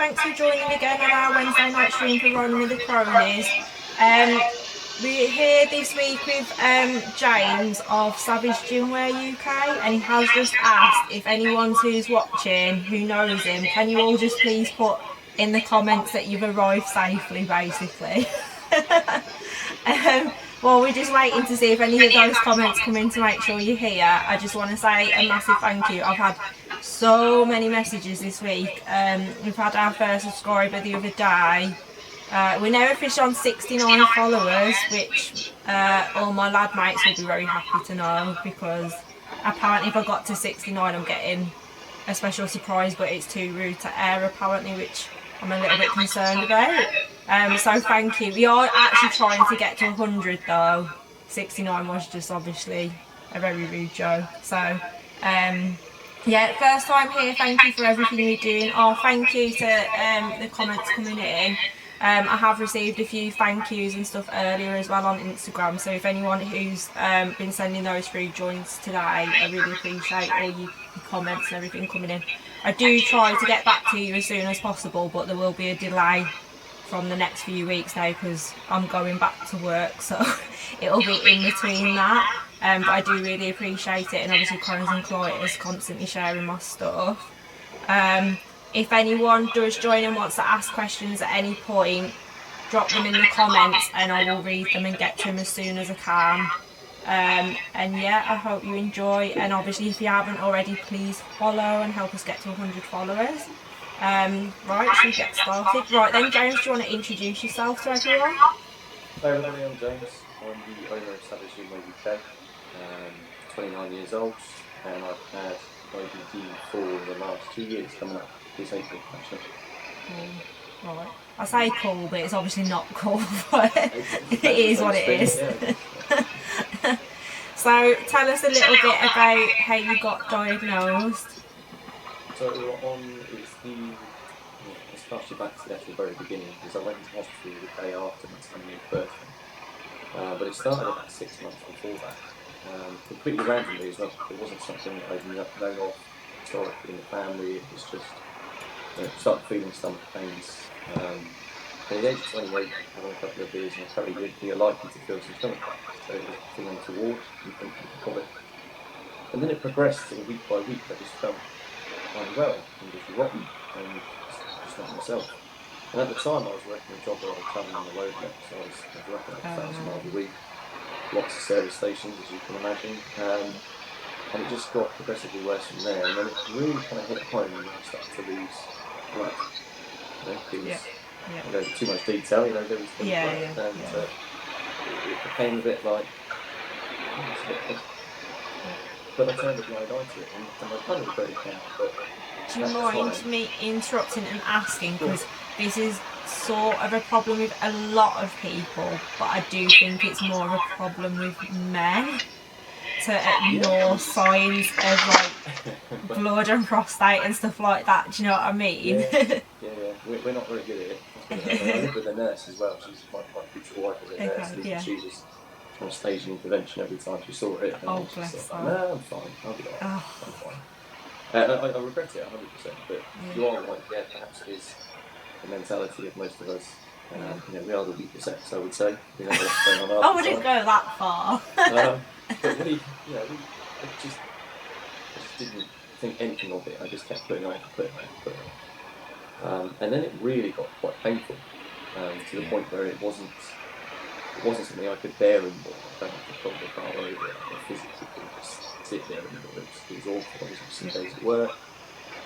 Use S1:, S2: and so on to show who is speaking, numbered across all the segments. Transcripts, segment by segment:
S1: thanks for joining again on our Wednesday night stream for Rollin with the Crohnies. We're here this week with James of Savage Gymwear UK, and he has just asked if anyone who's watching who knows him, can you all just please put in the comments that you've arrived safely, basically. Well, we're just waiting to see if any of those comments come in to make sure you're here. I just want to say a massive thank you. I've had so many messages this week. We've had our first subscriber the other day. We're now officially on 69 followers, which all my lad mates will be very happy to know, because apparently if I got to 69 I'm getting a special surprise, but it's too rude to air apparently, which I'm a little bit concerned about. So thank you. We are actually trying to get to 100 though. 69 was just obviously a very rude joke. So yeah, first time here, thank you for everything you're doing. Oh, thank you to the comments coming in. I have received a few thank yous and stuff earlier as well on Instagram, so if anyone who's been sending those through joins today, I really appreciate all your comments and everything coming in. I do try to get back to you as soon as possible, but there will be a delay from the next few weeks now because I'm going back to work, so it'll be in between that. But I do really appreciate it, and obviously Crohns and Colitis constantly sharing my stuff. If anyone does join and wants to ask questions at any point, drop them in the comments and I will read them and get to them as soon as I can. And yeah, I hope you enjoy, and obviously if you haven't already, please follow and help us get to 100 followers. Right, should we get started? Right then, James, do you want to introduce yourself to everyone?
S2: Hi everybody, I'm James. I'm the owner of Savage Gymwear UK. 29 years old, and I've had IBD for the last 2 years coming up this April, actually.
S1: Cool. Right. I say cool, but it's obviously not cool, but it is what it is. Yeah. So tell us a little bit about how you got diagnosed.
S2: So it's actually back to the actual very beginning, because I went into hospital the day after my 20th birthday. But it started about 6 months before that. Completely randomly as well. It wasn't something that I'd known of historically in the family. It was just, started feeling stomach pains. At the age of 28, having a couple of beers and a curry, you're likely to feel some stomach pains. So it was feeling towards, you think of it. And then it progressed sort of week by week. I just felt unwell and just rotten and just not myself. And at the time I was working a job where I was travelling on the road now, so I was working like 1,000 miles a week. Lots of service stations, as you can imagine, and it just got progressively worse from there. And then it really kind of hit home when I started to lose blood. I go into too much detail, there was blood, and it became a bit like, but I turned a blind eye to it, and I kind of regret it now. But
S1: do you mind me interrupting and asking, because this is sort of a problem with a lot of people, but I do think it's more of a problem with men to ignore signs of like blood and prostate and stuff like that. Do you know what I mean?
S2: Yeah. We're not very good at it. I live with a nurse as well. She's my future wife is a nurse, and she was trying to stage an intervention every time she saw it. And
S1: oh, bless her.
S2: No, I'm fine. I'll be alright. I'm fine. I regret it 100%, but you are right. Yeah, perhaps it is the mentality of most of us. We are the weaker sex, I would say. We know what's going on.
S1: I wouldn't go that far.
S2: But we I just didn't think anything of it. I just kept putting it on. And then it really got quite painful, to the point where it wasn't something I could bear anymore. I don't have to put the car over it. I physically couldn't just sit there anymore. It was awful. I was some days at work,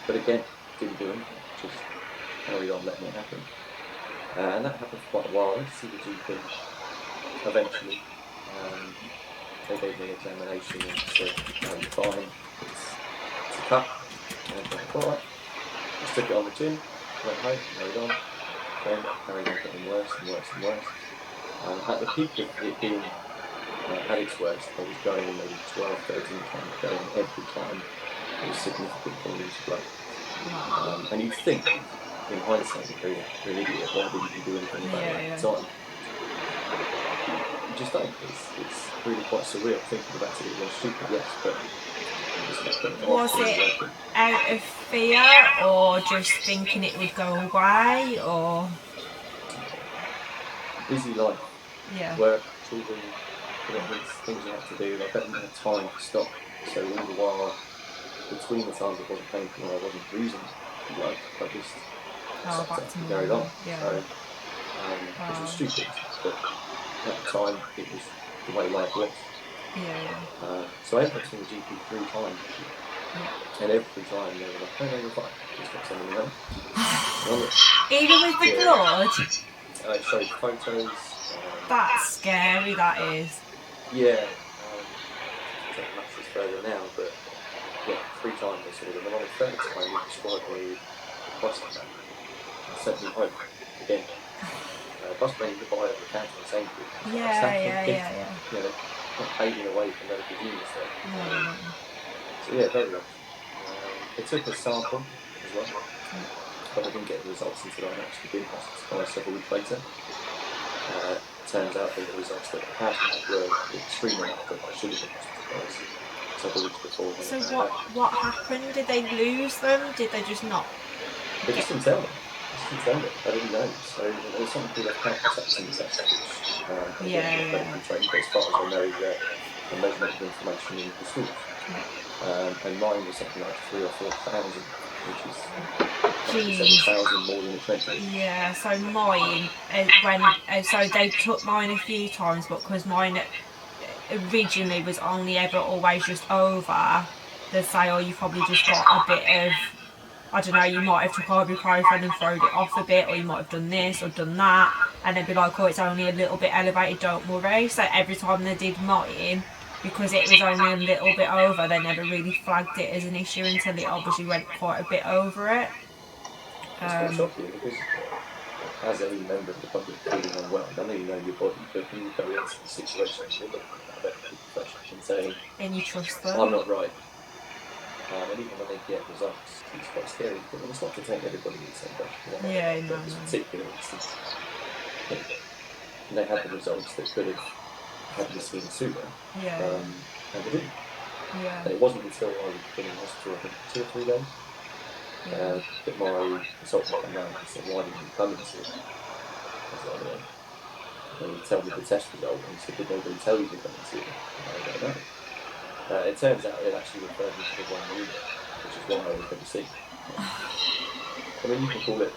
S2: but again, didn't do anything. Just carried on letting it happen. And that happened for quite a while. I went to see the GP. Eventually, they gave me an examination and said, you're fine, it's a cut. And I thought, alright. Just took it on the chin, went home, carried on. Then carried on getting worse and worse and worse. At the peak of it being at its worst, I was going maybe 12, 13 times, going every time. It was significant volumes of blood. And you'd think, in hindsight, you're an idiot, why didn't you do anything about it at the time? You just don't. It's really quite surreal thinking about it. It was stupid, yes, but at the just kept putting it
S1: Was
S2: off.
S1: it out of fear or just thinking it would go away, or?
S2: Busy life,
S1: Yeah.
S2: work, children, commitments, things you have to do. Like, I didn't have time to stop. So all the while, between the times it wasn't painful and I wasn't losing blood, I just
S1: Back to
S2: carried on.
S1: Yeah.
S2: So, which was stupid, but at the time it was the way life was.
S1: Yeah.
S2: So I ended up seeing the GP 3 times, and every time they were like, "Oh no, you're fine. Just stop sending me home."
S1: Even with the blood?
S2: It showed photos.
S1: That's scary, that is.
S2: Yeah. Take matters further now, but yeah, 3 times I saw them, and on the third time they prescribed me Bustopay and sent me home again. Bustopay you could buy over the counter in Sainsbury's.
S1: Yeah.
S2: You know, not paving away from medical units there.
S1: No.
S2: So yeah, very much. They took a sample as well, but I didn't get the results until I actually been hospitalised several weeks later. Turns out that the results that I had were extremely accurate. I should have been hospitalised several weeks before.
S1: So what happened? Did they lose them? Did they just not?
S2: They just didn't tell me. I didn't know. So there was something called a calprotectin test, which medically trained, but as far as I know, they're a measurement of inflammation in the stools. And mine was something like 3,000 or 4,000, which is 7,000 more than expected.
S1: Yeah, so mine, so they took mine a few times, but because mine originally was only ever always just over, they'd say, oh, you've probably just got a bit of, I don't know, you might have took ibuprofen and thrown it off a bit, or you might have done this or done that, and they'd be like, oh, it's only a little bit elevated, don't worry. So every time they did mine, because it was only a little bit over, they never really flagged it as an issue until it obviously went quite a bit over it.
S2: It's quite shocking because as any member of the public feeling unwell, I know you know your body, but when you go into the situation, you're looking at a medical professional and saying,
S1: and you trust them.
S2: I'm not right. And even when they get results, it's quite scary. But it's not to take everybody in the same way.
S1: Yeah, no.
S2: This particular instance, they had the results that could have had me seen sooner, and they didn't. And it wasn't until I was in hospital, I think, 2 or 3 days, that my consultant came around and said, why didn't you come and see me? I was like, yeah. And he told me the test result, and he said, did nobody tell you to come and see me? I don't know. It turns out it actually referred me to the one unit, which is why I was going to see. I mean, you can call it,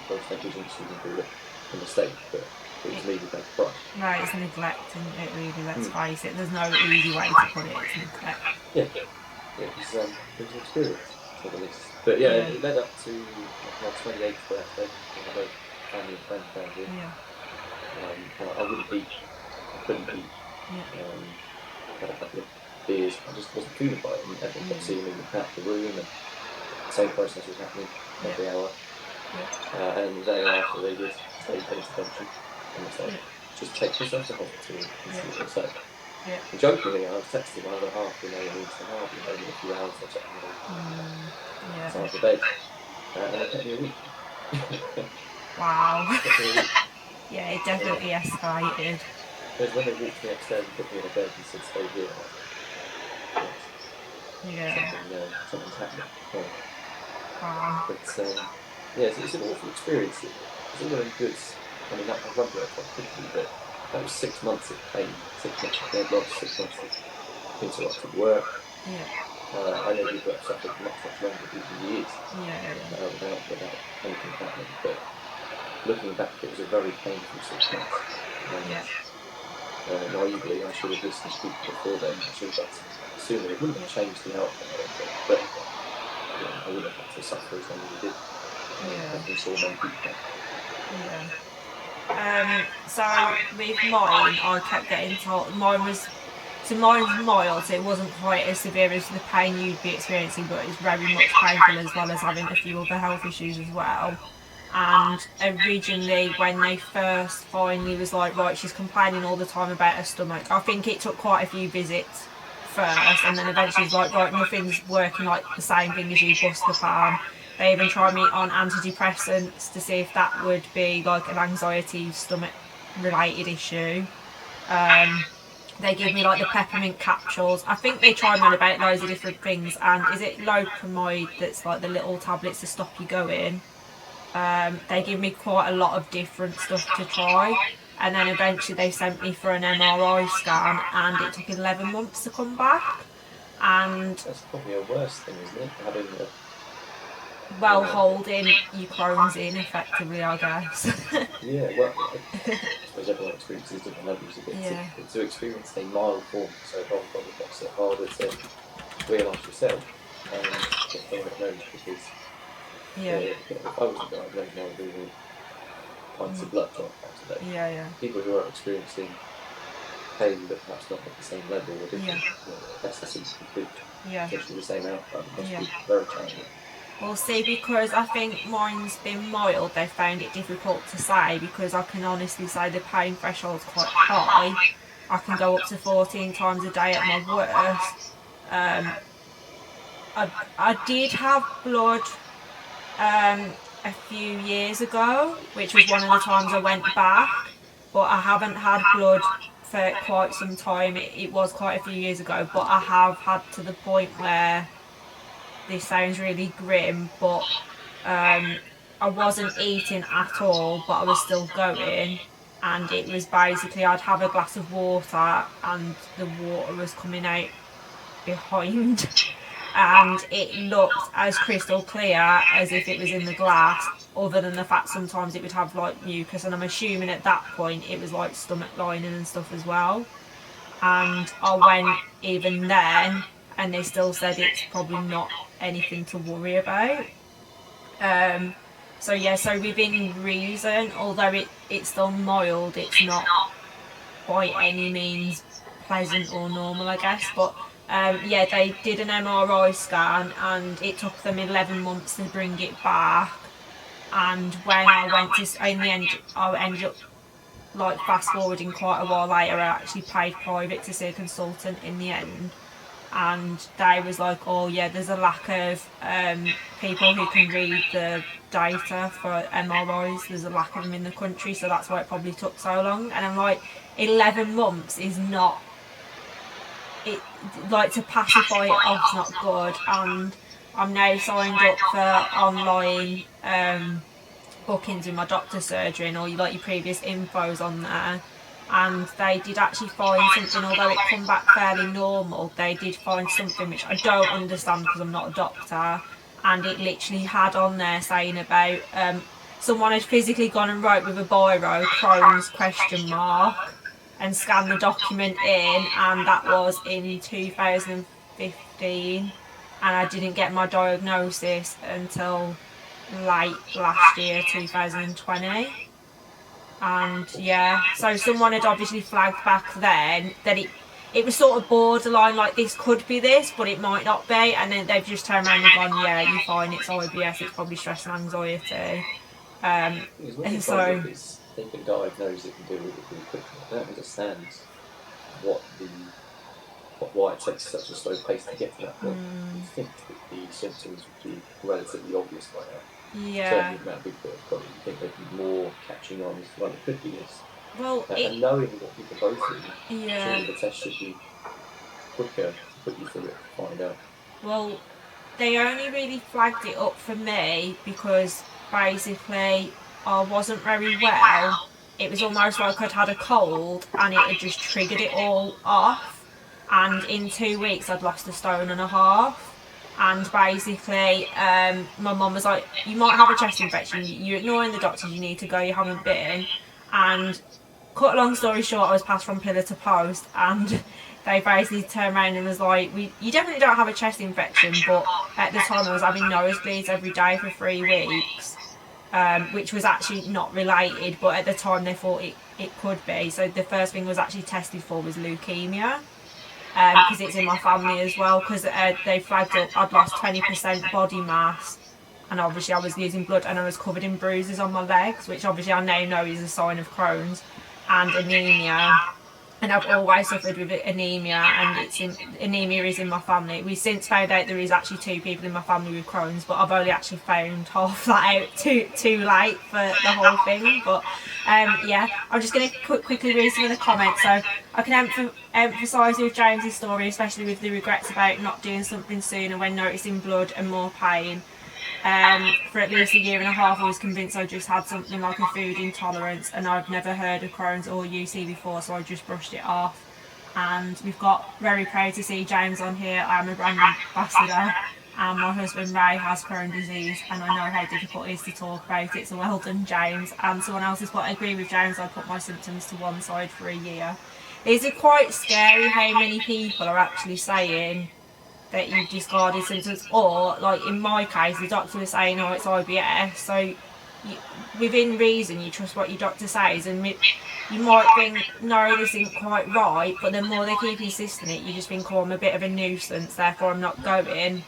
S2: most negligence, you can call it a mistake, but it was me with that price.
S1: Right, it's neglect, isn't it, really, let's face it. There's no easy way to put it, it's neglect.
S2: Yeah, it was an experience, for the least. But yeah, it led up to my 28th birthday, when I had a family and friends down here. I wouldn't eat, I couldn't eat. Had a couple of beers, I just wasn't feeling by it, and everyone kept seeing me in the room, and the same process was happening every hour. And the day after they did stage intervention, and it's like, just take yourself to hospital and see what they say. And jokingly, I was texting my other half, you know, and he said, oh, I'll be home in a few hours, I'll check me out. So I was to bed, and it kept me a week.
S1: Wow. Yeah, it definitely escalated.
S2: Because when they walked me upstairs and put me in a bed and said, stay here, something's happening.
S1: Wow.
S2: But it's an awful experience. It's all well and good. I mean, I run it quite quickly, but that was 6 months of pain, 6 months of blood loss, 6 months of interrupted work. I know people have suffered much longer, even years, without anything happening. But looking back, it was a very painful 6 months. Naively, I should have listened to people before then. I should have done something sooner. It wouldn't have changed the outcome, I don't think, but I wouldn't have had to suffer as long as I did. I saw many people.
S1: So with mine, I kept getting told mine's mild, so it wasn't quite as severe as the pain you'd be experiencing, but it's very much painful as well as having a few other health issues as well. And originally, when they first finally was like, right, she's complaining all the time about her stomach, I think it took quite a few visits first, and then eventually was like, right, nothing's working, like the same thing as you, bust the palm. They even tried me on antidepressants to see if that would be like an anxiety stomach related issue. they give me like the peppermint capsules. I think they try me on about loads of different things. And is it Lopamide that's like the little tablets to stop you going? They give me quite a lot of different stuff to try. And then eventually they sent me for an MRI scan, and it took 11 months to come back. And
S2: That's probably a worse thing, isn't it? Having a
S1: well, holding your Crohn's in effectively, I guess.
S2: yeah, well, I suppose everyone experiences different levels of it.
S1: Yeah.
S2: To experience a mild form so wrong probably makes it harder to realise yourself and get diagnosed, because
S1: Yeah.
S2: if I wasn't diagnosed now, I'd be doing pints of blood clot today.
S1: Yeah.
S2: People who are experiencing pain but perhaps not at the same level or different,
S1: Yeah.
S2: that's the symptom
S1: Yeah.
S2: potentially the same outcome. It must
S1: Yeah.
S2: be very challenging.
S1: Well, see, because I think mine's been mild, they found it difficult to say, because I can honestly say the pain threshold's quite high. I can go up to 14 times a day at my worst. I did have blood a few years ago, which was one of the times I went back, but I haven't had blood for quite some time. It was quite a few years ago, but I have had to the point where, this sounds really grim, but I wasn't eating at all, but I was still going, and it was basically I'd have a glass of water and the water was coming out behind, and it looked as crystal clear as if it was in the glass, other than the fact sometimes it would have like mucus, and I'm assuming at that point it was like stomach lining and stuff as well. And I went even then, and they still said it's probably not anything to worry about. So within reason, although it's still mild, it's not by any means pleasant or normal, I guess. But they did an MRI scan, and it took them 11 months to bring it back. And when I went to, in the end, I ended up like fast forwarding quite a while later. I actually paid private to see a consultant in the end, and they was like, oh yeah, there's a lack of people who can read the data for MRIs. There's a lack of them in the country, so that's why it probably took so long. And I'm like, 11 months is not it, like, to pacify it off's not good. And I'm now signed up for online bookings with my doctor's surgery, and all like your previous info's on there. And they did actually find something, although it come back fairly normal, they did find something which I don't understand because I'm not a doctor, and it literally had on there saying about someone had physically gone and wrote with a biro Crohn's ? And scanned the document in, and that was in 2015, and I didn't get my diagnosis until late last year, 2020. And so someone had obviously flagged back then that it was sort of borderline, like this could be this, but it might not be, and then they've just turned around and gone, yeah, you're fine, it's IBS, it's probably stress and anxiety.
S2: And so they can diagnose it and deal with it really quickly. I don't understand why it takes such a slow pace to get to that point. You think that the symptoms would be relatively obvious by now.
S1: Yeah.
S2: Certainly the amount of people that have got it, you think there'd be more catching on. Well, it could be this.
S1: Well,
S2: and knowing what people go through,
S1: yeah.
S2: the test should be quicker to put you through it to find out.
S1: Well, they only really flagged it up for me because basically I wasn't very well. It was almost like I'd had a cold and it had just triggered it all off. And in 2 weeks I'd lost 1.5 stone. And basically my mum was like, you might have a chest infection, you're ignoring the doctors, you need to go, you haven't been. And cut a long story short, I was passed from pillar to post, and they basically turned around and was like, you definitely don't have a chest infection, but at the time I was having nosebleeds every day for 3 weeks, which was actually not related, but at the time they thought it could be. So the first thing I was actually tested for was leukemia, because it's in my family as well, because they flagged up I'd lost 20% body mass, and obviously I was losing blood, and I was covered in bruises on my legs, which obviously I now know is a sign of Crohn's, and anemia. and I've always suffered with anemia, and anemia is in my family. We've since found out there is actually 2 people in my family with Crohn's, but I've only actually found half that out too late for the whole thing. But yeah, I'm just going to quickly read some of the comments. So I can emphasise with James's story, especially with the regrets about not doing something sooner when noticing blood and more pain. For at least a year and a half I was convinced I just had something like a food intolerance, and I've never heard of Crohn's or UC before, so I just brushed it off. And we've got very proud to see James on here. I'm a brand ambassador, and my husband Ray has Crohn's disease, and I know how difficult it is to talk about it, so well done, James. And someone else has put, I agree with James, I put my symptoms to one side for a year. It's quite scary how many people are actually saying that you've discarded symptoms, or like in my case the doctor was saying, oh, it's IBS, so within reason you trust what your doctor says, and you might think, no, this isn't quite right, but the more they keep insisting it, you just think, oh, I'm a bit of a nuisance, therefore I'm not going.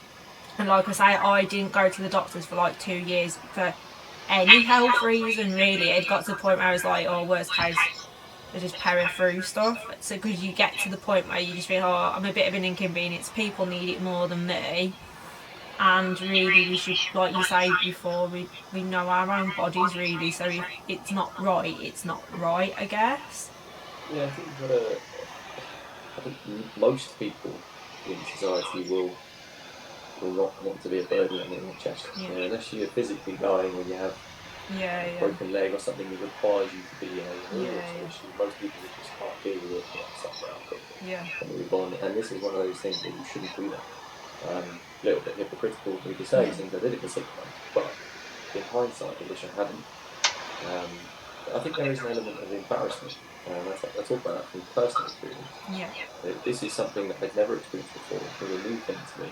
S1: And like I say, I didn't go to the doctors for like 2 years for any health reason really. It got to the point where I was like, oh, worst case, I just power through stuff. So because you get to the point where you just feel, oh, I'm a bit of an inconvenience, people need it more than me, and really we should, like you say before, we know our own bodies really, so if it's not right, it's not right, I guess.
S2: Yeah, I think most people in society will not want to be a burden on the NHS.
S1: Yeah.
S2: You know, unless you're physically dying or you have a broken leg or something that requires you to be in a issue. Most people just can't deal with it, suffer out and move on. And this is one of those things where you shouldn't do that. A little bit hypocritical for me to say, since I did it for 6 months, but in hindsight I wish I hadn't. I think there is an element of embarrassment. I talk about that from personal experience. This is something that I'd never experienced before. It was a new thing to me.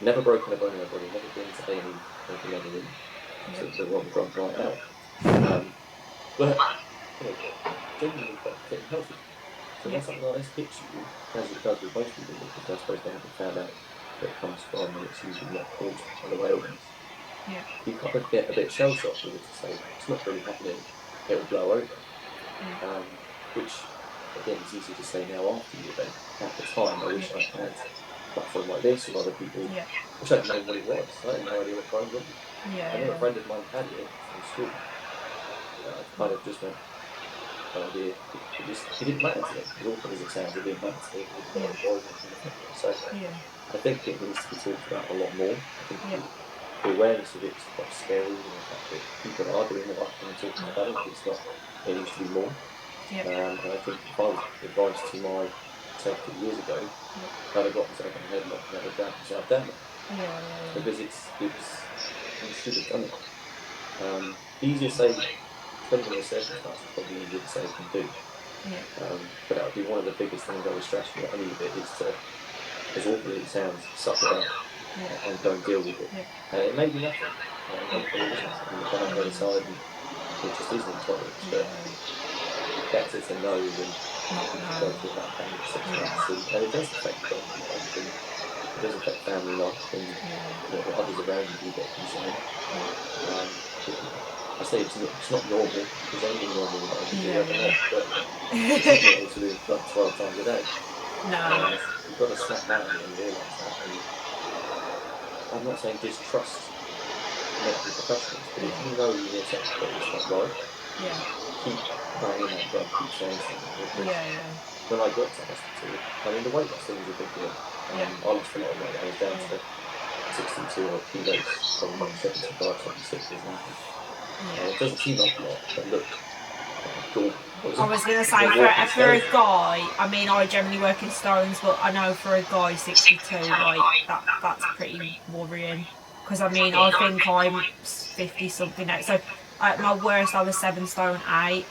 S2: Never broken a bone in my body, never been to any anything other than the wrong drug right out. But genuinely quite fit and healthy. So when something like this hits you, as it does with most people, because I suppose they haven't found out where it comes from, and it's usually not caused by the ailments. You kind of get a bit shell-shocked with it to say, it's not really happening, it will blow over. Which, again, is easy to say now after the event. At the time, I wish I had a platform like this with other people, which I didn't know what it was. I had no idea what Crohn's was. I know a friend of mine had it from school. I kind of just went, no idea. It didn't matter to me. As awful as it sounds, it didn't matter to me. So I think it needs to be talked about a lot more. I think the awareness of it is quite scary, and the fact that people are doing the right thing and talking about it, it's not, it needs to be more. And I think if I was advised to myself 2 years ago, I'd have got myself in the headlock and never dragged myself down. Because you should have done it. Easier said, depending on the circumstances, probably easier to say than do. But that would be one of the biggest things I would stress with any of it, is to, as awful as it sounds, suck it up and don't deal with it. It may be nothing. Hopefully it isn't. And the other side, it just isn't intolerance. But better to know than go through that kind of 6 months. And it does affect them. It does affect family life, and others around you do get concerned. I say it's not normal, because anything normal would be ever have, but it's not normal to do like 12 times a day. You've got to snap out of it and realise that. And I'm not saying distrust medical professionals, but if you know you're something that is not right, keep banging that drum, keep saying something. When I got to hospital, I mean, the weight loss thing was a big deal. I lost a lot of weight. I was down to 62 odd kilos from like 75, 76 years now. It doesn't seem like a lot, but look, cool.
S1: I was going to say, for a guy, I mean, I generally work in stones, but I know for a guy 62, like, that's pretty worrying. Because, I mean, I think I'm 50 something now. So, at my worst, I was 7 stone 8.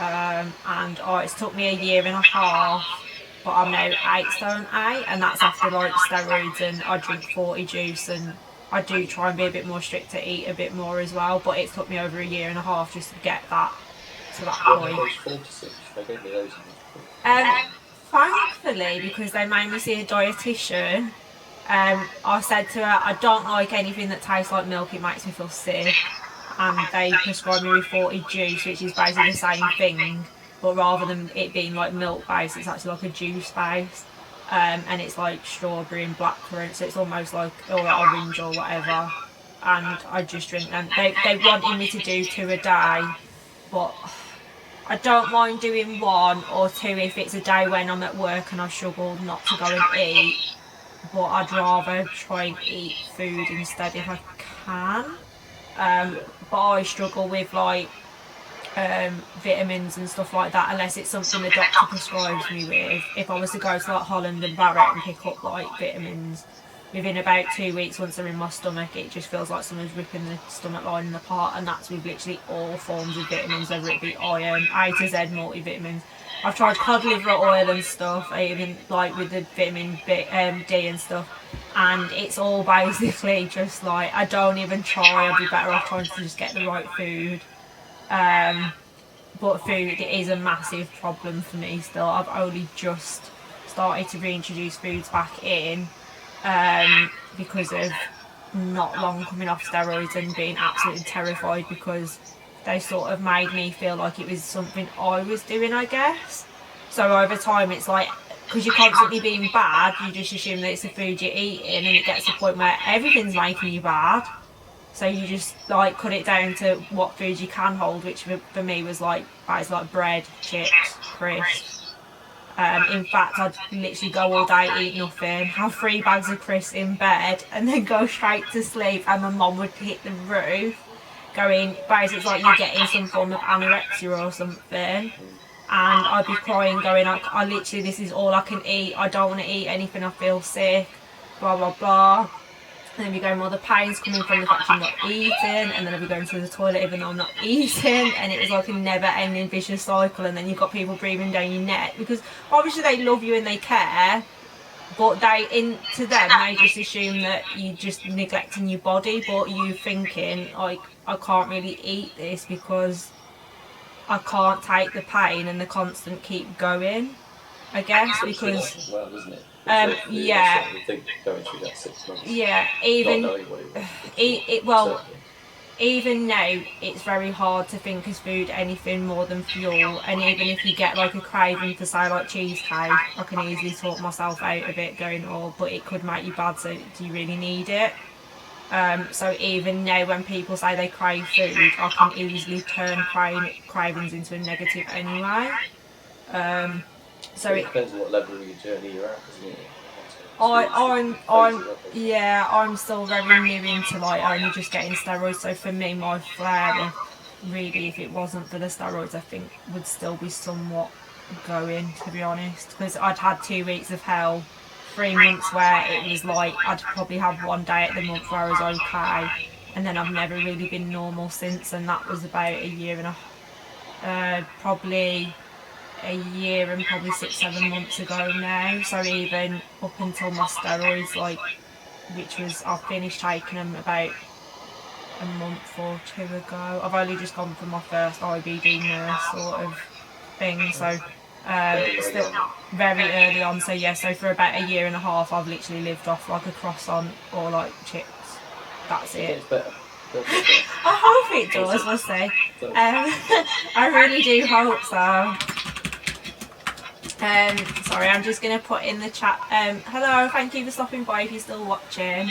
S1: And it's took me a year and a half, but I'm now 8 stone 8, and that's after like steroids, and I drink 40 juice, and I do try and be a bit more strict to eat a bit more as well, but it's took me over a year and a half just to get that to that point. Thankfully, because they made me see a dietitian, I said to her, I don't like anything that tastes like milk, it makes me feel sick. And they prescribed me with 40 juice, which is basically the same thing. but rather than it being like milk based, it's actually like a juice based. And it's like strawberry and blackcurrant, so it's almost like or orange or whatever. And I just drink them. They wanted me to do 2 a day, but I don't mind doing 1 or 2 if it's a day when I'm at work and I've struggled not to go and eat. But I'd rather try and eat food instead if I can. But I struggle with like vitamins and stuff like that unless it's something the doctor prescribes me with. If I was to go to like Holland and Barrett and pick up like vitamins, within about 2 weeks once they're in my stomach it just feels like someone's ripping the stomach lining apart, and that's with literally all forms of vitamins, whether it be iron, A to Z multivitamins. I've tried cod liver oil and stuff, even like with the vitamin D and stuff, and it's all basically just like I don't even try. I'd be better off trying to just get the right food. But food is a massive problem for me still. I've only just started to reintroduce foods back in because of not long coming off steroids and being absolutely terrified because they sort of made me feel like it was something I was doing, I guess. So over time it's like, because you're constantly being bad, you just assume that it's the food you're eating, and it gets to the point where everything's making you bad. So you just like cut it down to what foods you can hold, which for me was like bread, chips, crisps. In fact, I'd literally go all day, eat nothing, have 3 bags of crisps in bed, and then go straight to sleep. And my mum would hit the roof, going, basically it's like you're getting some form of anorexia or something. And I'd be crying, going, I literally, this is all I can eat. I don't want to eat anything. I feel sick. Blah blah blah. And then we go, well, the pain's coming from the fact you're not eating, and then I'll be going to the toilet even though I'm not eating, and it was like a never-ending vicious cycle. And then you've got people breathing down your neck because obviously they love you and they care, but to them they just assume that you're just neglecting your body, but you thinking like, I can't really eat this because I can't take the pain and the constant keep going, I guess, because
S2: as well, isn't it?
S1: yeah.
S2: Going through that 6 months.
S1: Yeah, even
S2: not knowing what it was.
S1: even now it's very hard to think as food anything more than fuel. And even if you get like a craving for say like cheesecake, I can easily talk myself out of it, going, oh, but it could make you bad, so do you really need it? So even now when people say they crave food, I can easily turn cravings into a negative anyway. So
S2: it depends on what level of your journey you're at, isn't it?
S1: I'm still very new into like only just getting steroids. So for me, my flare really, if it wasn't for the steroids, I think would still be somewhat going, to be honest, because I'd had 2 weeks of hell, 3 months where it was like I'd probably have 1 day at the month where I was okay, and then I've never really been normal since, and that was about a year and probably a year and probably 6-7 months ago now. So even up until my steroids, like, which was, I finished taking them about a month or 2 ago. I've only just gone for my first IBD nurse sort of thing, so still very early on. So yeah, so for about a year and a half I've literally lived off like a croissant or like chips. That's it. I hope it does, we'll see. I really do hope so. Sorry, I'm just going to put in the chat, hello, thank you for stopping by if you're still watching.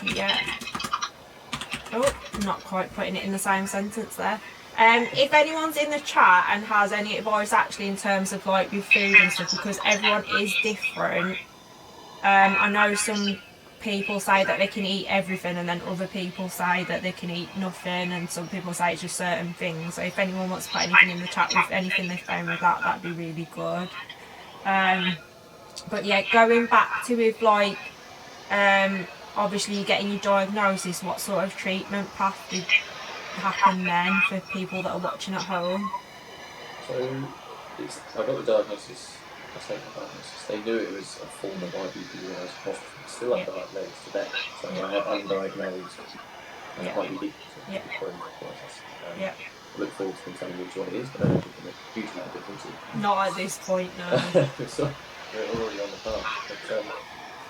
S1: Yeah. Oh, not quite putting it in the same sentence there. If anyone's in the chat and has any advice actually in terms of like with food and stuff, because everyone is different. I know some people say that they can eat everything, and then other people say that they can eat nothing, and some people say it's just certain things. So if anyone wants to put anything in the chat with anything they found with that, that'd be really good. But yeah, going back to with like obviously you're getting your diagnosis, what sort of treatment path did happen then for people that are watching at home?
S2: So I got the diagnosis. They knew it was a form of IBD when I was in hospital. Still undiagnosed today. So I have undiagnosed IBD. I look forward to them telling me which one it is, but I don't think it makes a huge amount of difference.
S1: Not at this point, no.
S2: So we're already on the path.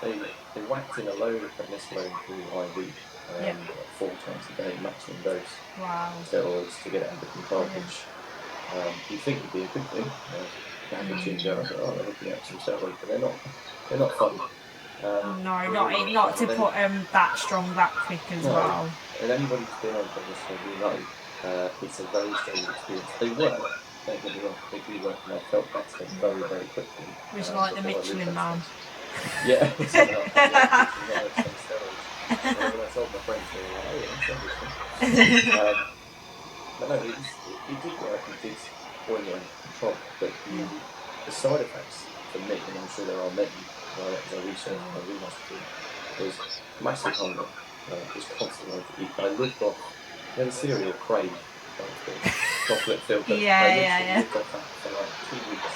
S2: But they whacked in a load of prednisolone through IV,
S1: Yeah.
S2: 4 times a day, maximum dose
S1: Wow.
S2: steroids to get it under control,
S1: Yeah.
S2: which you think would be a good thing. Down the gym going, oh, they're hooking up some steroids, but they're not fun.
S1: No, not to put that strong that quick as
S2: No,
S1: well.
S2: and anybody who's been on prednisolone will know it's a very strange experience. They work, don't get me wrong, they do work, and I felt better very, very quickly.
S1: Which is like the
S2: before I lived
S1: Michelin
S2: those
S1: Man.
S2: things. Yeah, something like that. Yeah, not some steroids. And when I told my friends, they were like, oh yeah, that's interesting. But no, it did work, it did bring it under control, but the side effects for me, and I'm sure there are many, as I researched my re-hospital, was massive hunger, just constantly. I lived off, you know, the cereal Crave, the chocolate filled. I lived off that for like 2 weeks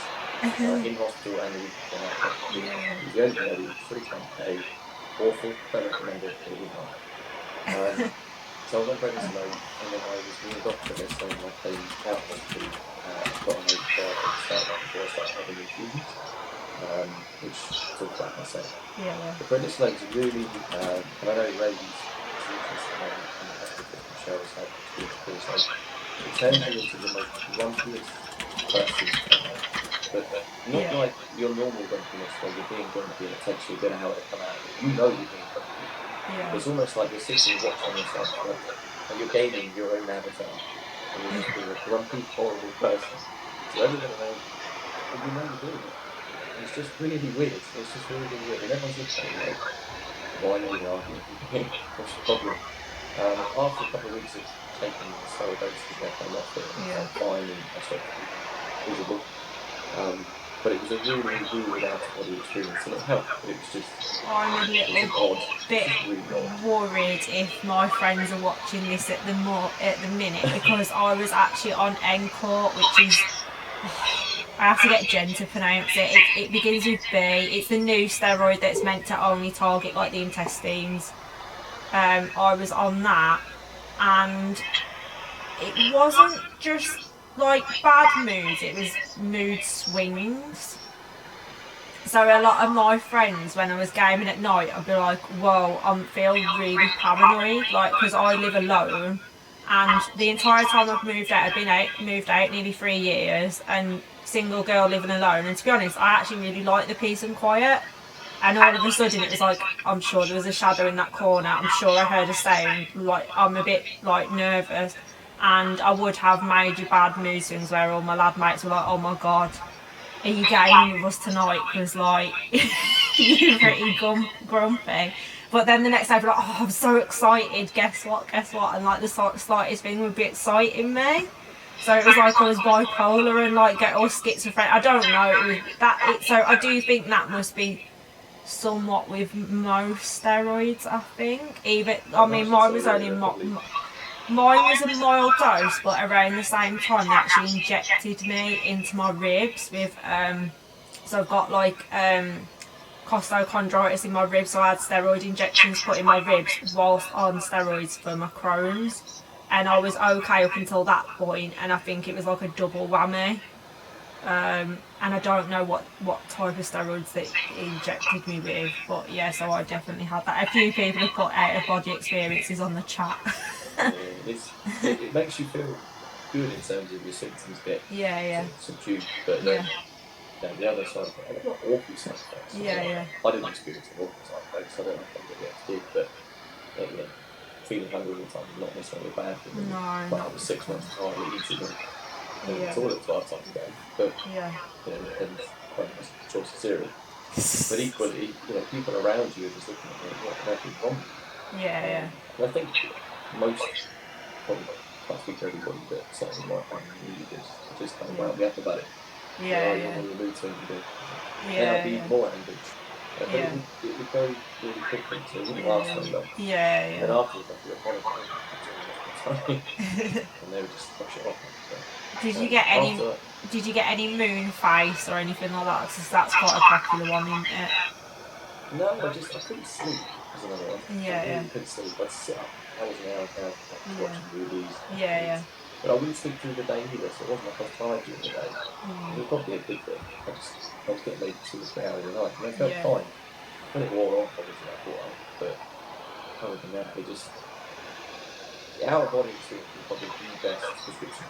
S2: in hospital and the week before that. It was the only thing I did 3 times a day. Awful, don't recommend it, but it would not. So I was on prednisolone, and then I was moved off prednisolone, and I came out of hospital, got an OB at the start before I started having infusions, which I'll talk about myself. The prednisolone is really, and I know rabies diseases in the hospital, Michelle's had experience also, it turns you into the most grumpiest person ever. But not like your normal grumpiness where you're being grumpy and it takes you a bit of how to come out of it. You know you're being grumpy. It's almost like you're sitting watching yourself, like you're gaming your own avatar, and you're just being a grumpy, horrible person. So everyone around you, and you know you're doing it. And it's just really weird. It's just really, really weird. And everyone's looking at you like, why are you arguing? What's your problem? After a couple of weeks of taking the steroid doses, I came off it, and I felt fine, and I stopped feeling visible. But it was a really, really weird out-of-body experience, and it helped, but it was just,
S1: I'm a little bit
S2: really odd.
S1: worried if my friends are watching this at the minute, because I was actually on Encore, which is, I have to get Jen to pronounce it. It begins with B. It's the new steroid that's meant to only target like the intestines. I was on that, and it wasn't just like bad moods, it was mood swings. So a lot of my friends, when I was gaming at night, I'd be like, whoa, I feel really paranoid, like, because I live alone, and the entire time I've moved out, moved out nearly 3 years, and single girl living alone, and to be honest, I actually really like the peace and quiet, and all of a sudden it was like, I'm sure there was a shadow in that corner, I'm sure I heard a sound, like, I'm a bit, like, nervous, and I would have major bad mood swings where all my lad mates were like, oh my god, are you gaming with us tonight? Because, like, you're pretty grumpy. But then the next day, I'd be like, oh, I'm so excited, guess what? And, like, the slightest thing would be exciting me. So it was like I was bipolar and, like, get all schizophrenic. I don't know. So I do think that must be somewhat with most steroids, I think. I mean, mine was only mine was a mild dose, but around the same time they actually injected me into my ribs with so I've got like costochondritis in my ribs, so I had steroid injections put in my ribs whilst on steroids for my Crohns, and I was okay up until that point, and I think it was like a double whammy. And I don't know what type of steroids that he injected me with, but yeah, so I definitely had that. A few people have put out of body experiences on the chat.
S2: It makes you feel good in terms of your symptoms get subdued, but the other side of it, not awful side effects. I didn't experience an awful side effects, I don't know if anybody else did, but feeling hungry all the time is not necessarily a bad thing.
S1: No,
S2: but I was 6 months hardly eating and toilet 5 times a day, but and quite a nice choice of cereal. But equally, people around you are just looking at me, what on earth is wrong? And I think most, probably can't speak for everybody, but certainly my family really just kind of wound me up about it. When you move to England, then I'd be even more angry. But it would go really quickly, so it wouldn't last very long. And afterwards, I could apologise. And they would just brush it off. So,
S1: Did you get any moon face or anything like that? Because that's quite a popular one, isn't it?
S2: No, I couldn't sleep. Was another one. I really couldn't sleep. I'd sit up hours and hours and hours watching movies. But I wouldn't sleep through the day either, so it wasn't like I was tired during the day. It was probably a good thing. I was getting maybe 2 or 3 hours a night, and I felt fine. when it wore off, obviously I thought, but other than that, it just, the out of body experience is probably the best prescription.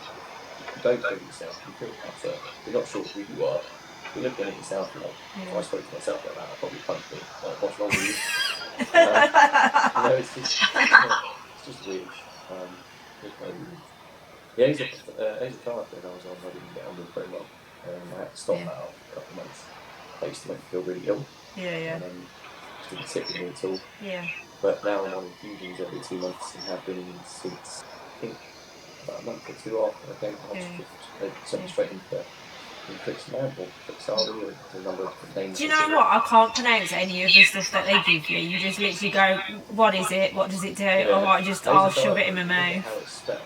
S2: You don't feel yourself, you feel utter, you're not sure who you are. You're looking at yourself like, if I spoke to myself like that, I'd probably punch me. Like, what's wrong with you? It's just weird. Just very weird. The azathioprine I was on, I didn't get on with very well. I had to stop that after a couple of months. They used to make me feel really ill.
S1: Yeah.
S2: Just didn't sit with me at all.
S1: Yeah.
S2: But now I'm on infusions every 2 months and have been since, I think, about a month or two after I came to hospital. They sent me straight into infliximab or Flixari, or a number of different names.
S1: Do you know what? I can't pronounce any of the stuff that they give you. You just literally go, what is it? What does it do? Or I'll shove it in my mouth.
S2: How it's spelled.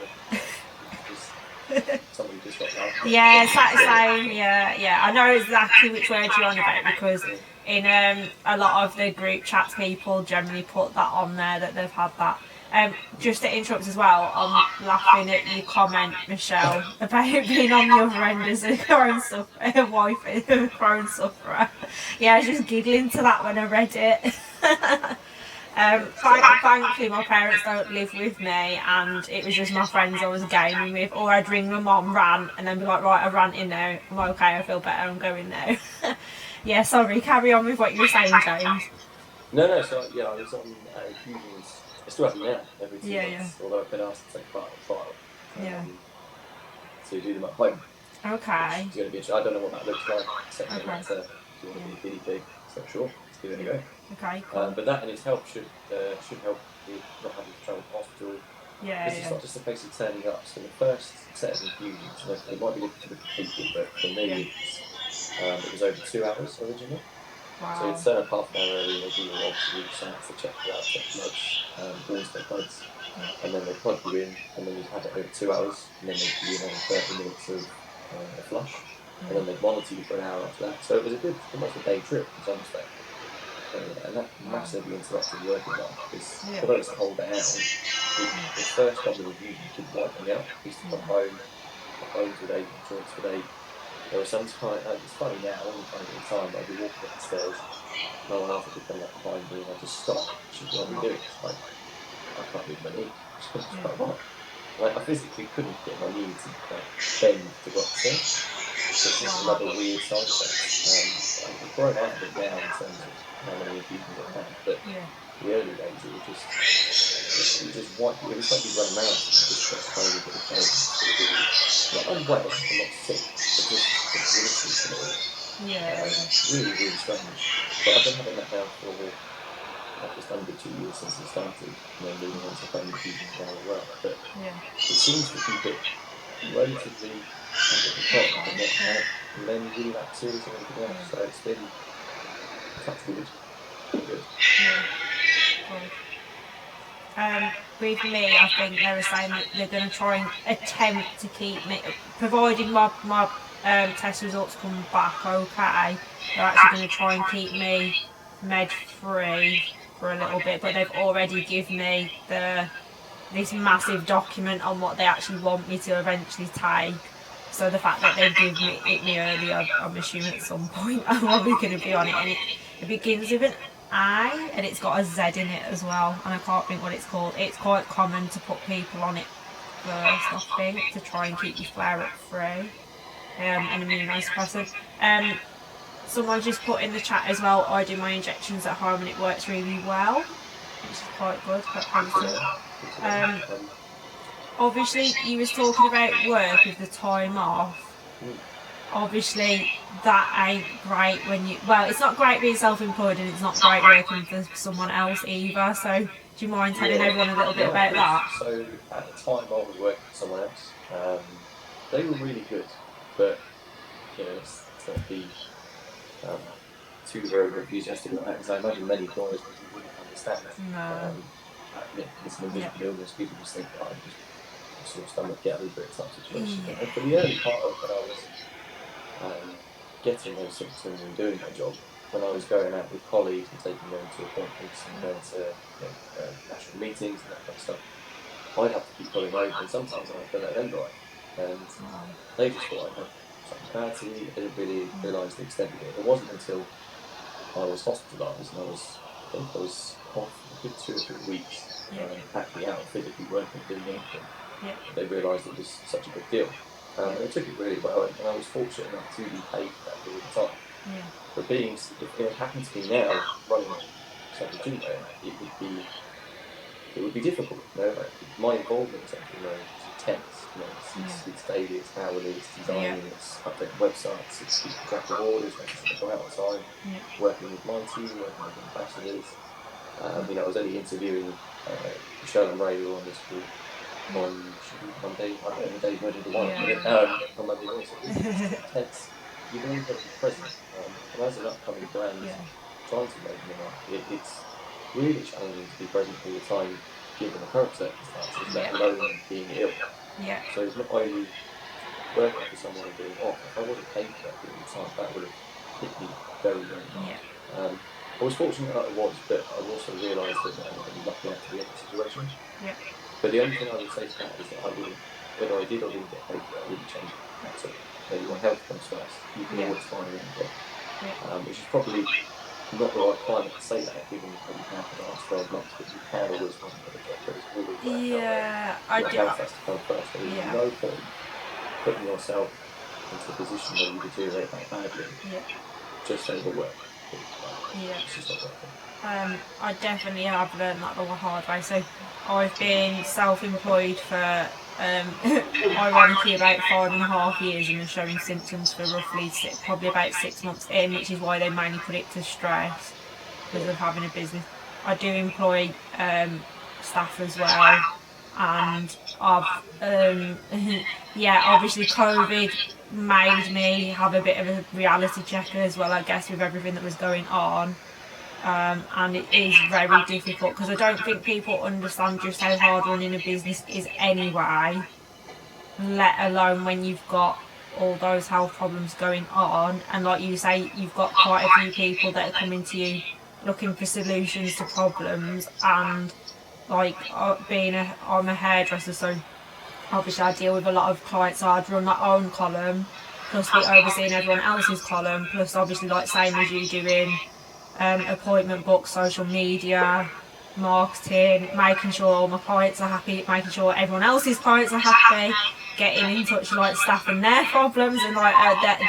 S2: Somebody just got that.
S1: Yeah, same. Yeah. I know exactly which word you're on about, because in a lot of the group chats, people generally put that on there, that they've had that. Just to interrupt as well, I'm laughing at your comment, Michelle, about being on the other end as a Crohn sufferer, wife of a Crohn sufferer. Yeah, I was just giggling to that when I read it. Thankfully my parents don't live with me, and it was just my friends I was gaming with, or I'd ring my mom, rant, and then be like, right, I'm ranting now, I'm okay, I feel better, I'm going now. Yeah, sorry, carry on with what you were saying, James.
S2: No, so yeah, I was on infusions. I still have them now, every 2 months, although I've been asked to take part in a trial to do them at home.
S1: Okay.
S2: It's going to be I don't know what that looks like, except that if you want to be a guinea pig, so sure, let's give it a go.
S1: Okay, cool.
S2: But that in itself should help with not having to travel to hospital. It's not just a case of turning up. So the first set of infusions, it might be different for different people, but for me it was over 2 hours originally.
S1: Wow.
S2: So you'd turn up half an hour early, they do your obviously science to check you out, check bloods, always take bloods, and then they plug you in, and then you'd have it over 2 hours, and then they'd give you another 30 minutes of a flush, and then they'd monitor you for an hour after that. So it was almost a day trip in some respect. And that massively interrupted working life, because although it's a whole day out, the first couple of reviews you could wipe me out. I used to come home, my phones would ache, joints would ache. There was some time, it's funny now, I wasn't funny at the time, but I'd be walking up the stairs, no one else would come up behind me, and I'd just stop. She'd be, what are we doing? It's like, I can't move my knee. Like, I physically couldn't get my knee to bend to go upstairs. So it's just another weird side effect. I've grown out of it now in terms of how many infusions I've had, but the early days it was just white. It was like you run around and just got home with the pain. Like, I'm well, I'm not sick, but just really strange. But I've been having that now for just under 2 years since it started, and then moving on to home infusions now as well. But it seems to keep it relatively under control, but not have men really that serious or anything else. So it's been touch wood. Good.
S1: With me, I think they were saying that they're going to try and attempt to keep me, providing my test results come back okay, they're actually going to try and keep me med free for a little bit, but they've already given me this massive document on what they actually want me to eventually take. So the fact that they give me early, I'm assuming at some point I'm probably going to be on it, and it begins with an I, and it's got a Z in it as well, and I can't think what it's called. It's quite common to put people on it first, I think, to try and keep your flare up free, an immunosuppressant. Someone just put in the chat as well, I do my injections at home and it works really well, which is quite good, quite positive. Obviously, you was talking about work with the time off. Obviously, that ain't great when you... Well, it's not great being self-employed, and it's not great working for someone else either. So, do you mind telling everyone a little bit about that?
S2: So, at the time I was working for someone else, they were really good, but, let's not be too very enthusiastic about that, because I imagine many employers wouldn't understand.
S1: No.
S2: It's an invisible illness, people just think, I'm just sort of stomach get over it type situation. And for the early part of when I was getting those symptoms and doing my job, when I was going out with colleagues and taking them to appointments and going to national meetings and that kind of stuff, I'd have to keep pulling over, and sometimes I'd feel like them dry. And they just thought I had something bad to me. They didn't really realise the extent of it. It wasn't until I was hospitalised, and I think I was off a good 2 or 3 weeks, actually out physically working, doing anything.
S1: Yeah.
S2: They realised it was such a big deal. And they took it really well, and I was fortunate enough to be paid for that period of time.
S1: Yeah.
S2: But if it happened to me now, running such a Gymwear, it would be difficult. You know, like my involvement in something is intense. You know, it's daily, it's hourly, it's designing, it's updating websites, it's keeping track of orders, making sure they go out on time, working with my team, working with ambassadors. You know, I was only interviewing Michelle and Ray were on this group on Monday. I don't know the day where did the one on Monday morning. So it's intense. You've always got to be present. And as an upcoming brand trying to make the market, it's really challenging to be present all the time given the current circumstances, let alone being ill.
S1: Yeah.
S2: So it's not only working for someone and being off. If I wasn't paid for that period of time, that would have hit me very, very hard. I was fortunate that I was, but I also realised that I'm going to be lucky enough to be in the situation.
S1: Yeah.
S2: But the only thing I would say to that is that I wouldn't, whether I did or didn't get paid for it, I wouldn't change it at all. Maybe my health comes first. You can always find a job. Which is probably not the right climate to say that, given what you've had for the last 12 months, but you can always find a job. But it's always your health has to come first. There is no point putting yourself into a position where you deteriorate that badly just over work. It's just not working.
S1: I definitely have learned that the hard way. So I've been self-employed for ironically about 5.5 years and been showing symptoms for roughly probably about 6 months in, which is why they mainly put it to stress because of having a business. I do employ staff as well, and I've obviously COVID made me have a bit of a reality check as well, I guess, with everything that was going on. And it is very difficult because I don't think people understand just how hard running a business is anyway, let alone when you've got all those health problems going on. And like you say, you've got quite a few people that are coming to you looking for solutions to problems. And like I'm a hairdresser, so obviously I deal with a lot of clients, so I'd run my own column plus be overseeing everyone else's column, plus obviously like same as you doing appointment books, social media, marketing, making sure all my clients are happy, making sure everyone else's clients are happy, getting in touch with like staff and their problems, and like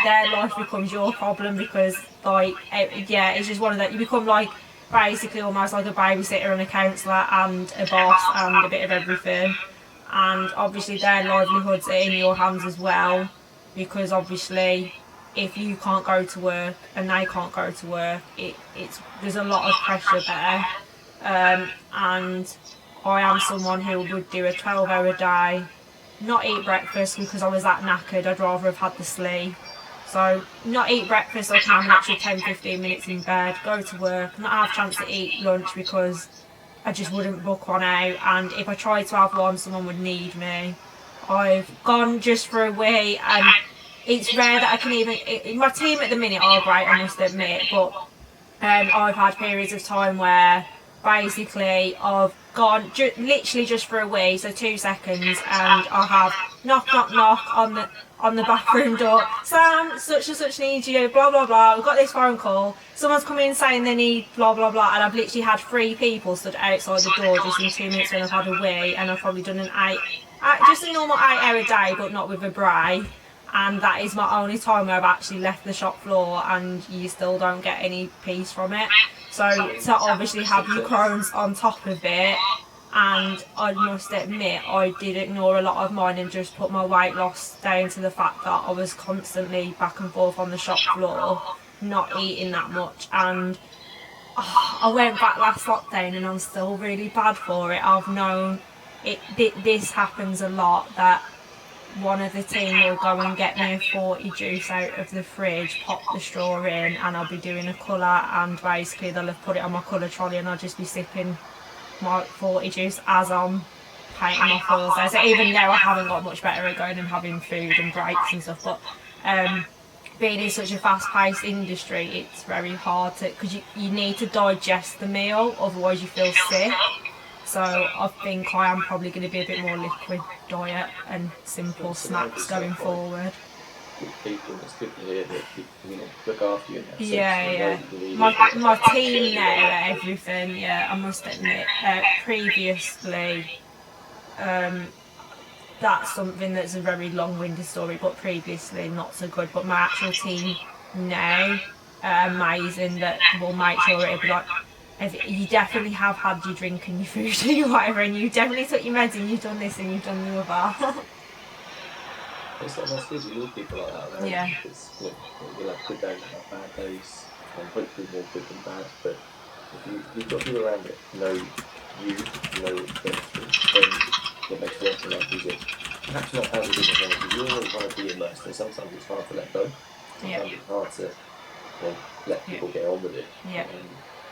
S1: their life becomes your problem because like it's just one of that. You become like basically almost like a babysitter and a counsellor and a boss and a bit of everything. And obviously their livelihoods are in your hands as well, because obviously if you can't go to work and they can't go to work, there's a lot of pressure there. And I am someone who would do a 12-hour day, not eat breakfast because I was that knackered, I'd rather have had the sleep. So not eat breakfast, I can have an extra 10-15 minutes in bed, go to work, not have a chance to eat lunch because I just wouldn't book one out, and if I tried to have one, someone would need me. I've gone just for a wee, and it's rare that I can even... My team at the minute are great, I must admit, but I've had periods of time where basically I've gone literally just for a wee, so 2 seconds, and I have knock on the bathroom door. Sam, such and such needs you, blah blah blah, we've got this phone call, someone's come in saying they need blah blah blah, and I've literally had 3 people stood outside the door just in 2 minutes when I've had a wee, and I've probably done just a normal 8-hour day, but not with a break. And that is my only time where I've actually left the shop floor, and you still don't get any peace from it. So to obviously have your Crohns on top of it, and I must admit I did ignore a lot of mine and just put my weight loss down to the fact that I was constantly back and forth on the shop floor, not eating that much. And I went back last lockdown and I'm still really bad for it. I've known this happens a lot, that one of the team will go and get me a 40 juice out of the fridge, pop the straw in, and I'll be doing a colour, and basically they'll have put it on my colour trolley and I'll just be sipping my 40 juice as I'm painting my floors there. So even though I haven't got much better at going and having food and breaks and stuff, but being in such a fast-paced industry, it's very hard to, because you need to digest the meal, otherwise you feel sick. So I think I am probably going to be a bit more liquid diet and simple snacks going forward.
S2: good people, and it's good to hear that people, you know, look after you in that sense.
S1: Yeah.
S2: You
S1: My team now are everything. Yeah, I must admit. Previously, that's something that's a very long-winded story, but previously not so good. But my actual team now are amazing. That will make sure it'll be like, if you definitely have had your drink and your food and your whatever, and you definitely took your meds and you've done this and you've done the other.
S2: That's good. You need people like that around.
S1: Yeah.
S2: Because you know, you'll have good days, you'll have bad days, and hopefully more good than bad. But if you've got people around that know you know what you're going through, then it makes working life easier. Perhaps not as a business owner, because you always want to be immersed, and sometimes it's hard to let go. Sometimes it's hard to let people get on with it.
S1: Yeah.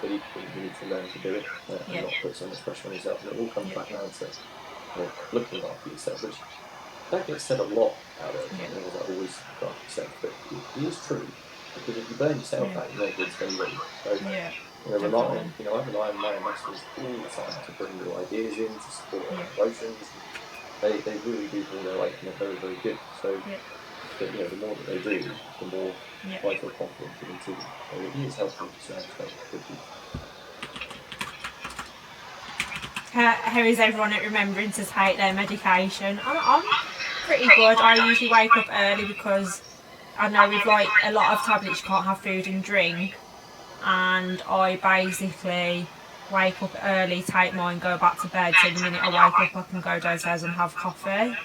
S2: But equally, you need to learn to do it and not put so much pressure on yourself. And it all comes back down to looking after yourself, which that gets said a lot out there. I always look after yourself, but it is true, because if you burn yourself out, you're not good to anybody. So, I rely on my ambassadors all the time to bring new ideas in, to support our promotions. They really do pull their weight, and they're very, very good. So, but the more that they do, the more I feel confident giving to them. So it is helpful to surround yourself with people.
S1: How is everyone at remembering to take their medication? I'm pretty good. I usually wake up early because I know with like a lot of tablets you can't have food and drink, and I basically wake up early, take mine, go back to bed, so the minute I wake up I can go downstairs and have coffee,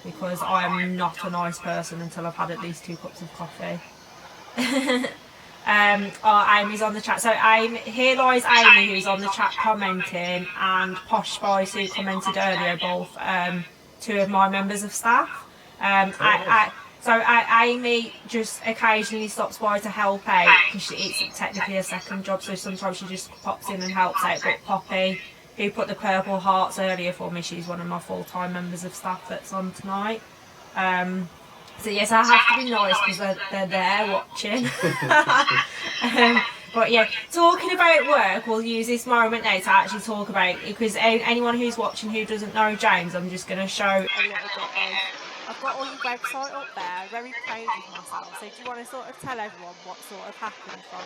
S1: because I am not a nice person until I've had at least 2 cups of coffee. Amy's on the chat. So here lies Amy, who's on the chat commenting, and Posh Spice, who commented earlier, both 2 of my members of staff. Amy just occasionally stops by to help out, because it's technically a second job, so sometimes she just pops in and helps out. But Poppy, who put the purple hearts earlier for me, she's one of my full-time members of staff that's on tonight. So yes, I have to be nice because they're there watching. But yeah, talking about work, we'll use this moment now to actually talk about, because anyone who's watching who doesn't know James, I'm just going to show a little bit of, I've got all your website up there, very proud of myself. So do you want to sort of tell everyone what sort of happened from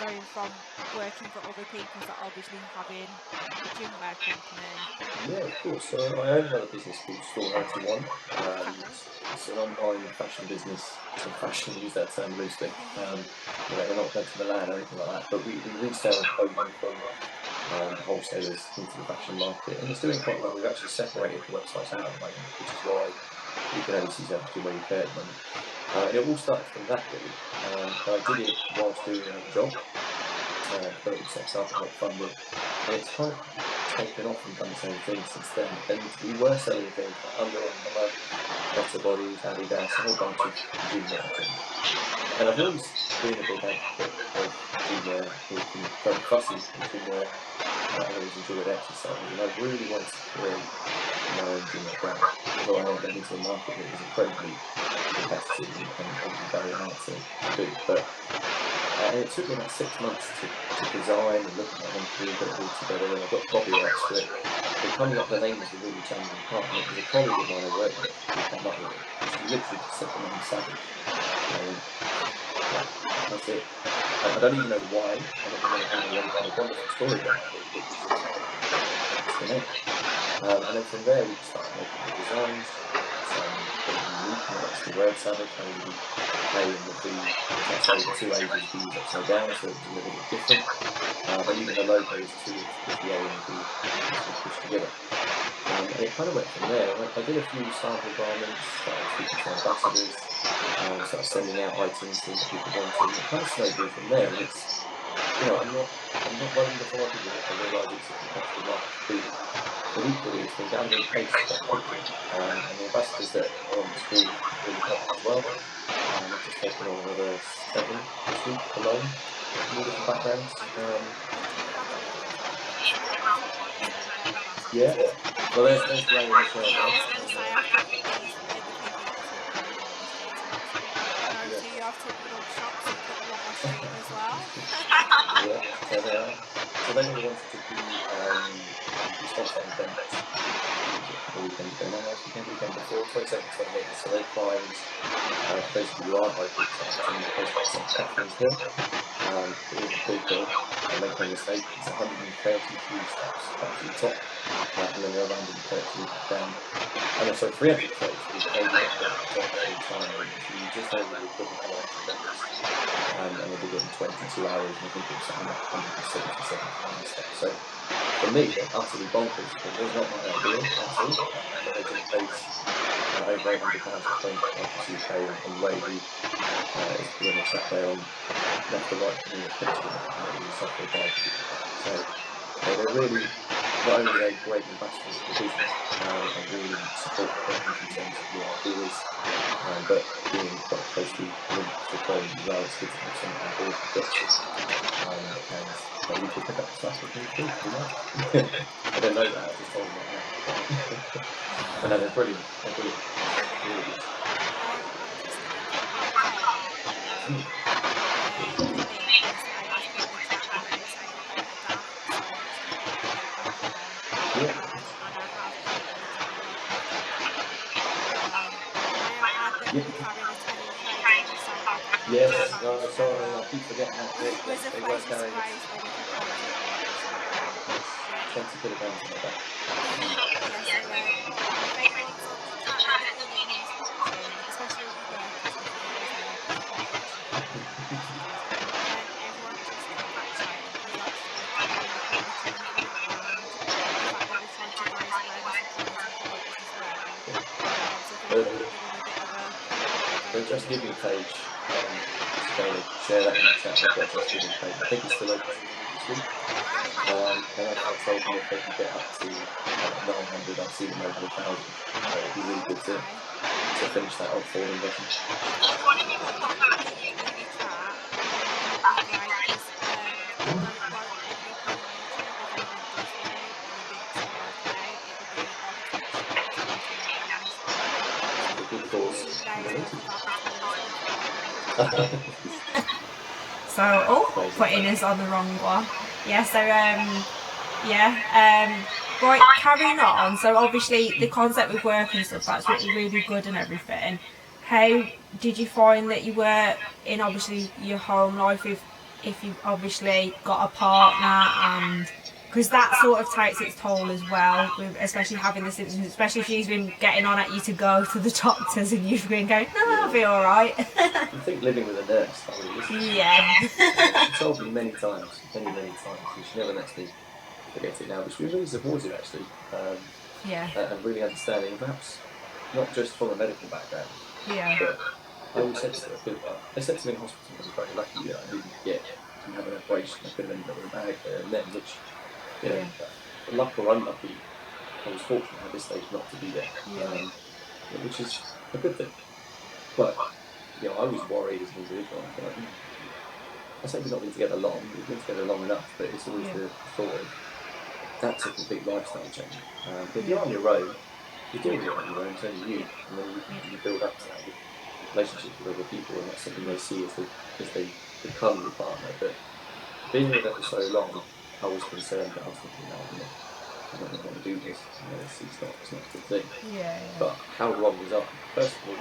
S1: going from working for other people to obviously having a Gymwear company?
S2: Yeah, of course. So I own another business called Store 91. It's an online fashion business. So fashion, use that term loosely. We're not going to Milan or anything like that, but we resell clothing from wholesalers into the fashion market, and it's doing quite well. We've actually separated the websites out at the moment, which is why you can only see something where you care at the moment. And it all started from that, really. I did it whilst doing another job. Got it all set up and got funded, and it's kind of taken off and done the same thing since then. And we were selling things like Under Armour, Better Bodies, Adidas, a whole bunch of Gymwear things. And I've always been a big advocate of Gymwear. We've been very fussy with Gymwear. I've always enjoyed exercise, and I really wanted to create my own Gymwear brand. Although I went into a market that was incredibly competitive and obviously very hard to do. But and it took me about 6 months to design and look at my own crew, get it all together, and I got copyrights for it. But coming up with the name was a really challenging part, and it was a colleague of mine I worked with who came up with it. She literally just said the name Savage. That's it. I don't even know why. I don't know any kind of wonderful story behind it. It was just, that's the name. And then from there we started making the designs, getting unique, and that's the word Savage, how we A and the B, that's how the 2 A's is B's upside down, so it was a little bit different. But even the logo is 2 of the A and the B pushed together. And it kind of went from there. I did a few sample garments, started speaking to ambassadors, started sending out items, things people wanted, and it kind of snowballed from there. And it's, I'm not running before I can walk. I realise it's a competitive market to be in. But equally, it's been gathering pace quite quickly. And the ambassadors that are on this call have really helped as well. I've just taken on another 7 this week alone, from all different backgrounds. Yeah. Well, there's Ray and Michelle there.
S1: I was going to say, after these other people that talk about them on the street, I know you have took them shops and put them on my street as well.
S2: Yeah, so they are. So they all wanted to be sponsor an event. the weekend ago, no, last weekend, weekend before, 22nd, 28th, so they're climbs, for those of you who aren't local, so I'm in a place called St. Catherine's Hill. It is a big hill, make no mistake, it's 133 steps up to the top, and then they're 133 back down. And then, sorry, 333 over the time, you just over the equivalent of Everest. And they did it in 22 hours, and I think it was something like 177 steps. So for me, they're utterly bonkers. It was not my idea at all, but they did a pace over 800 pounds of point across the UK and way who is when they sat there on left or right from the picture and it was software by people. So they're really, not only are they great ambassadors for the business and really support the brand in terms of your ideas, but being quite closely linked to Crohns as well, it's good to have someone on board who gets it. And you can pick up the slack with things too, you know. I don't know that, I just told them that now. But no, they're brilliant. They're brilliant. Really good. Yes, sorry, I keep forgetting that bit. They were carrying 20 kilograms in my back. The Just Giving page, just going to share that in the chat. I've got a Just Giving page. I think it's still open this week. And I've told them if they can get up to 900, I'll see them over 1,000. It'd be really good to finish that off for them, definitely.
S1: So, putting us on the wrong one. Yeah, so, right, carrying on. So, obviously, the concept with work and stuff, that's really good and everything. How did you find that you were in, obviously, your home life if you obviously got a partner and... Because that sort of takes its toll as well, with especially having the symptoms, especially if she's been getting on at you to go to the doctors and you've been going, no, I'll be alright.
S2: You think living with a nurse, I mean,
S1: yeah.
S2: She told me many times, and she never lets me forget it now, but she was really supportive actually, and really understanding, perhaps not just from a medical background, but I always said to her, I said to me in hospital, I was very lucky that I didn't have an operation, I could have ended up with a bag there and then, which, luck or unlucky, I was fortunate at this stage not to be there, which is a good thing. But I was worried as an individual. I say we've not been together long. We've been together long enough, but it's always the thought of that's a complete lifestyle change. If you're on your own, you're doing it on your own, it's only you, and then you build up to that with relationships with other people, and that's something they see as they become your partner. But being with her for so long, I was concerned that I was thinking, no, I don't want to do this. It's not a good thing. But how wrong was I? First of all, it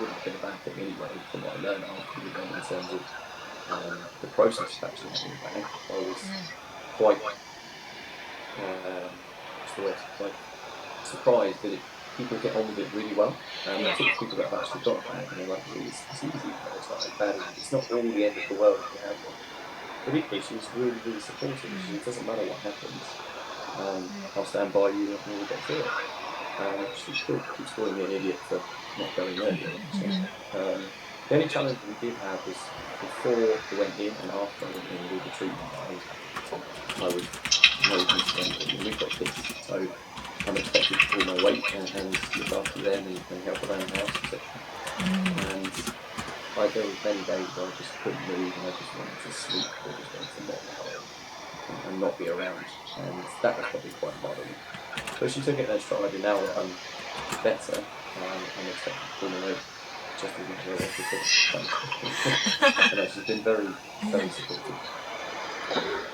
S2: wouldn't have been a bad thing anyway, from what I learned after in terms of the process of actually having a bag. I was quite, quite surprised that people get on with it really well. I talk to people that have actually got a bag and they're like, it's easy, it's not as bad, it's not all the end of the world if you have one. But equally, she was really, really supportive. It doesn't matter what happens. I'll stand by you and we'll get through it. She still keeps calling me an idiot for not going earlier. So, the only challenge we did have was before we went in and after I went in with all the treatment, I was very concerned that we've got kids, so I'm expected to pull my weight and look after them and help around the house, etc. And there were many days where I just couldn't move and I just wanted to sleep or just wanted to not home and not be around, and that was probably quite bothering. But she took it in her stride, and now that I'm better, I'm expected to pull my weight just as much as I want to. She's been very, very supportive.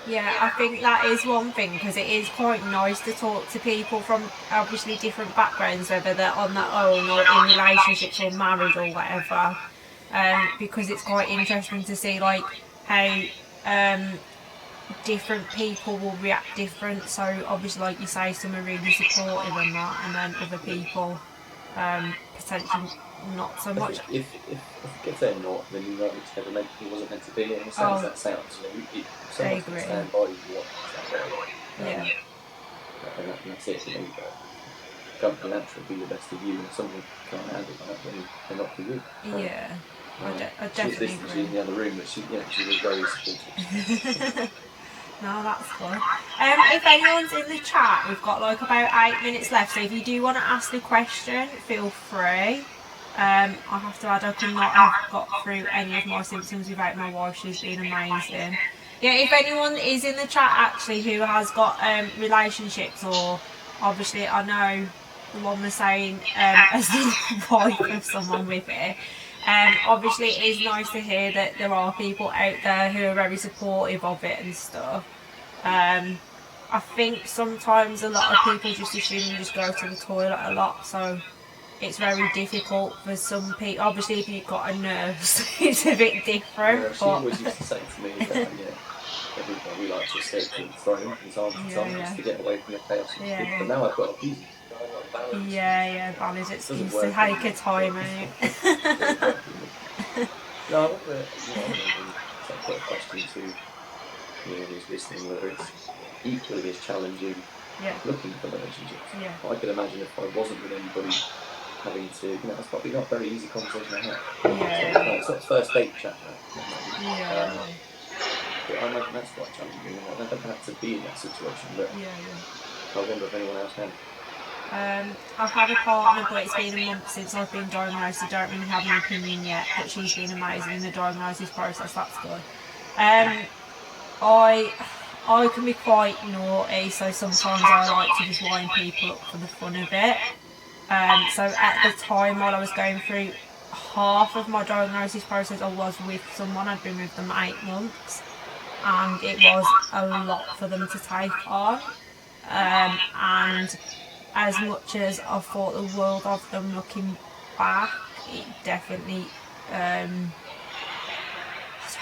S1: Yeah, I think that is one thing, because it is quite nice to talk to people from obviously different backgrounds, whether they're on their own or in relationships or married or whatever. Because it's quite interesting to see like how different people will react different. So obviously, like you say, some are really supportive and that, and then other people potentially not so much.
S2: If they're not, then you know it wasn't meant to be. And as sad as that sounds, someone can stand by you want to stand by.
S1: Yeah.
S2: And that's it. Come to natural, be the best of you, and if someone can't handle that, then they're not for you.
S1: Yeah. I definitely agree.
S2: She's in the other room, but she was very supportive.
S1: No, that's good. If anyone's in the chat, we've got like about 8 minutes left, so if you do want to ask a question, feel free. I have to add, I could not have got through any of my symptoms without my wife. She's been amazing. Yeah, if anyone is in the chat actually who has got relationships, or obviously I know the one was saying as the wife of someone with it. Obviously it is nice to hear that there are people out there who are very supportive of it and stuff. I think sometimes a lot of people just assume you just go to the toilet a lot, so it's very difficult for some people. Obviously if you've got a nurse, it's a bit different.
S2: Yeah, she always used to say to me that we like to escape from the throne from time to time just to get away from the chaos. But now I've got a easy.
S1: Balance. It's used to take a time out.
S2: No, I wonder, put a question to who's listening, whether it's equally as challenging looking for relationships. I could imagine if I wasn't with anybody having to, it's probably not a very easy conversation to have. It's not first date chat now. But I imagine that's quite challenging. I don't have to be in that situation, but I wonder if anyone else can.
S1: I've had a partner, but it's been a month since I've been diagnosed. I don't really have an opinion yet, but she's been amazing in the diagnosis process. That's good. I can be quite naughty, so sometimes I like to just wind people up for the fun of it. So at the time while I was going through half of my diagnosis process, I was with someone. I'd been with them 8 months, and it was a lot for them to take on. And as much as I thought the world of them looking back, it definitely, I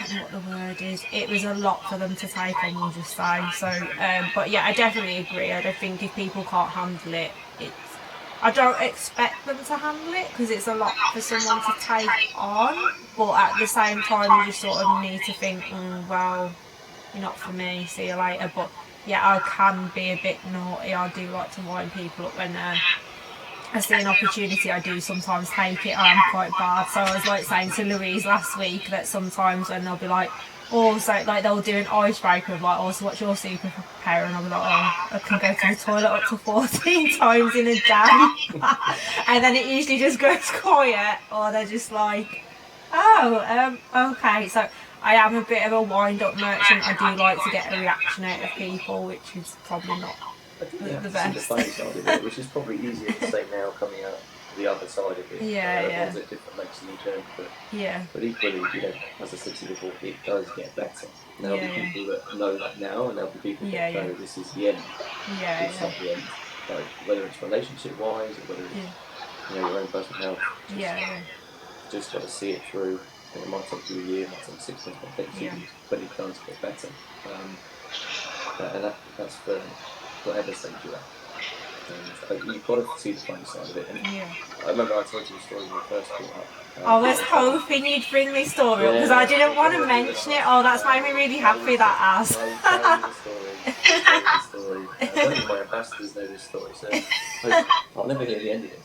S1: don't know what the word is, it was a lot for them to take on, we'll just say. So, but yeah, I definitely agree. I don't think if people can't handle it, I don't expect them to handle it, because it's a lot for someone to take on, but at the same time you just sort of need to think, well, you're not for me, see you later. But yeah, I can be a bit naughty. I do like to wind people up when I see an opportunity. I do sometimes take it. I'm quite bad. So I was like saying to Louise last week that sometimes when they'll be like, they'll do an icebreaker of like, so what's your superpower? And I'll be like, I can go to the toilet up to 14 times in a day. And then it usually just goes quiet, or they're just like, okay. So I am a bit of a wind-up merchant. I do like to get a reaction out of people, which is probably not the best.
S2: The funny side of it, which is probably easier to say now coming out the other side of it. Everyone's at different lengths in the journey, but equally, as I said to you before, it does get better. And there'll be people that know that now, and there'll be people that know this is the end. It's not the end. Like, whether it's relationship-wise, or whether it's your own personal health. Just got to see it through. It might take you a year, it might take 6 months, it might take 2 years, but it does get better. And that's for whatever stage you're at. And you've got to see the funny side of it. And I remember I told you a story when we first caught up.
S1: I was hoping you'd bring this story up, because I didn't want to mention it. Oh, that's made me really happy, that has.
S2: I'll tell you the story. One of my ambassadors know this story, so I'll never hear the end of it.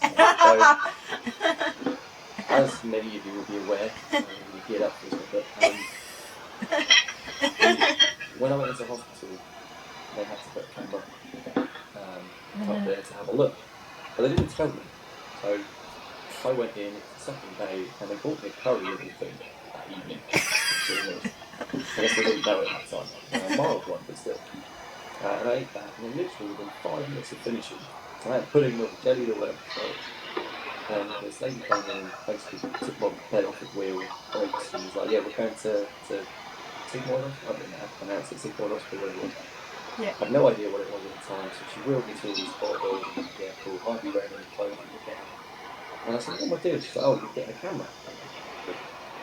S2: So, as many of you will be aware, you get up for this one, but when I went into hospital, they had to put a camera up there to have a look, but they didn't tell me. So I went in the second day, and they bought me a curry little thing that evening. I guess they didn't know it at that time. A mild one, but still. And I ate that, and then literally within 5 minutes of finishing, I had pudding, milk, jelly, or whatever. And this lady came in and basically took my head off the wheel, brakes, and was like, we're going to sigmoidosis? I don't know how to pronounce it, sigmoidosis, or whatever it was.
S1: Yeah.
S2: I had no idea what it was at the time, so she wheeled me to all these corridors and said, yeah, cool, might be wearing any clothes in the gown. And I said, what am I doing? She's like, oh, you're getting a camera.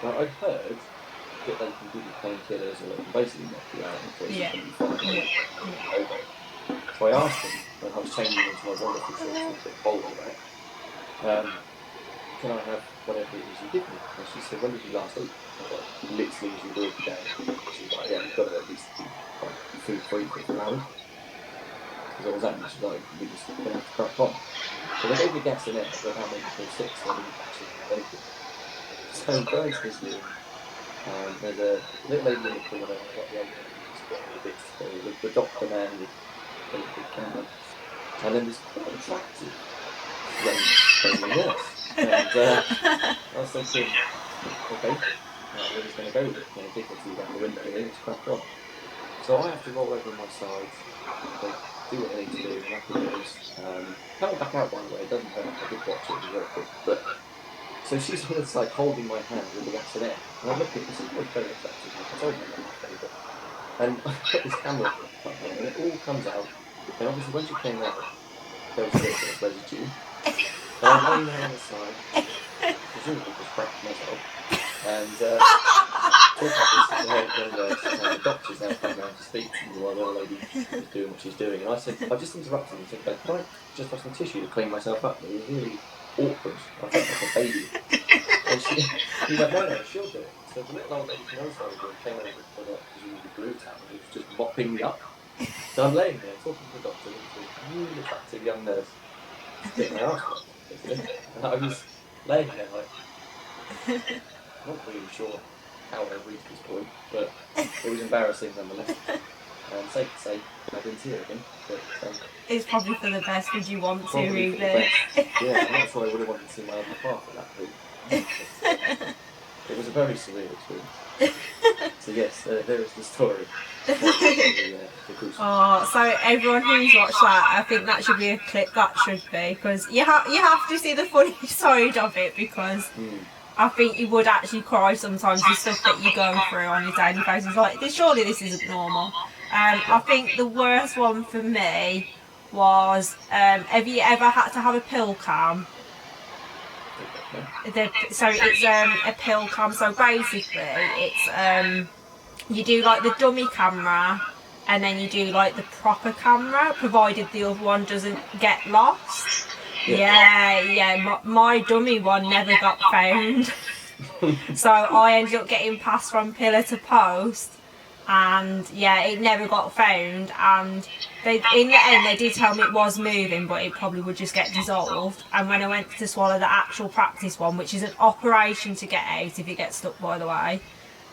S2: Now, I'd heard that they can give you painkillers or they can basically knock you out until you can be fine. Okay. So I asked them, when I was changing into my wonderful shorts and a bit bolder, right? Can I have whatever it is you give me? And she said, when did you last eat? I was like, literally as you do every day. She was like, yeah, you've got to at least be food free for 4 hours. Because I was that much, like, we just going to have to crack on. So they gave me gas in it, but that made me feel sick, so I didn't actually have anything. So going to this room, there's a little lady in the corner, I've got the other the doctor man with the big camera, and then this quite attractive young nurse. And I was thinking, okay, we're just going to go with it, dignity around the window, and it's crack on. So I have to roll over on my side, do what I need to do, and afterwards, coming back out, by the way, it doesn't hurt, I did watch it, it was very quick, but, so she's on the side holding my hand with the gas in it, and I look at this, it's very attractive, I told her my favourite, and I put this camera up there, and it all comes out, and obviously when she came out, there was a bit of residue, and I'm laying there on the side, presumably just cracked myself, and the doctor's now come around to speak to me while the other lady was doing what she's doing, and I said, I just interrupted and said, can I just have some tissue to clean myself up? It was really awkward, I felt like a baby. And she went, no, she'll do it. So the little old lady from the other side of the room came over with a glue towel and was just mopping me up. So I'm laying there talking to the doctor, and this really attractive young nurse getting my arse wet, basically. And I was laying there like, not really sure how I reached this point, but it was embarrassing nonetheless. And safe to say, I didn't see her again. But,
S1: it's probably for the best, would you want to, really?
S2: Yeah, I'm not sure I would have wanted to see my other half at that point. It was a very surreal experience. So yes, there is the story.
S1: Oh, so everyone who's watched that, I think that should be a clip, that should be, because you have to see the funny side of it, because I think you would actually cry sometimes with stuff that you go through on your daily basis. Like, surely this isn't normal. I think the worst one for me was, have you ever had to have a pill cam? So it's a pill cam, so basically it's you do like the dummy camera and then you do like the proper camera, provided the other one doesn't get lost. Yeah, my dummy one never got found. So I ended up getting passed from pillar to post, and yeah, it never got found, and in the end they did tell me it was moving, but it probably would just get dissolved. And when I went to swallow the actual practice one, which is an operation to get out if it gets stuck, by the way,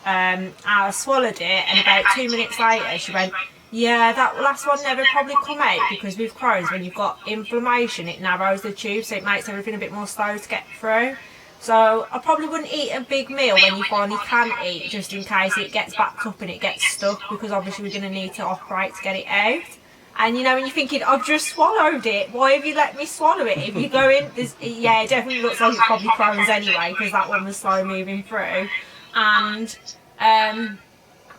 S1: I swallowed it, and about 2 minutes later she went, yeah, that last one never probably come out, because with Crohn's, when you've got inflammation, it narrows the tube, so it makes everything a bit more slow to get through. So I probably wouldn't eat a big meal when you finally can eat, just in case it gets backed up and it gets stuck, because obviously we're going to need to operate to get it out. And you know, when you're thinking, I've just swallowed it, why have you let me swallow it? If you go in, yeah, it definitely looks like it's probably Crohn's anyway, because that one was slow moving through. And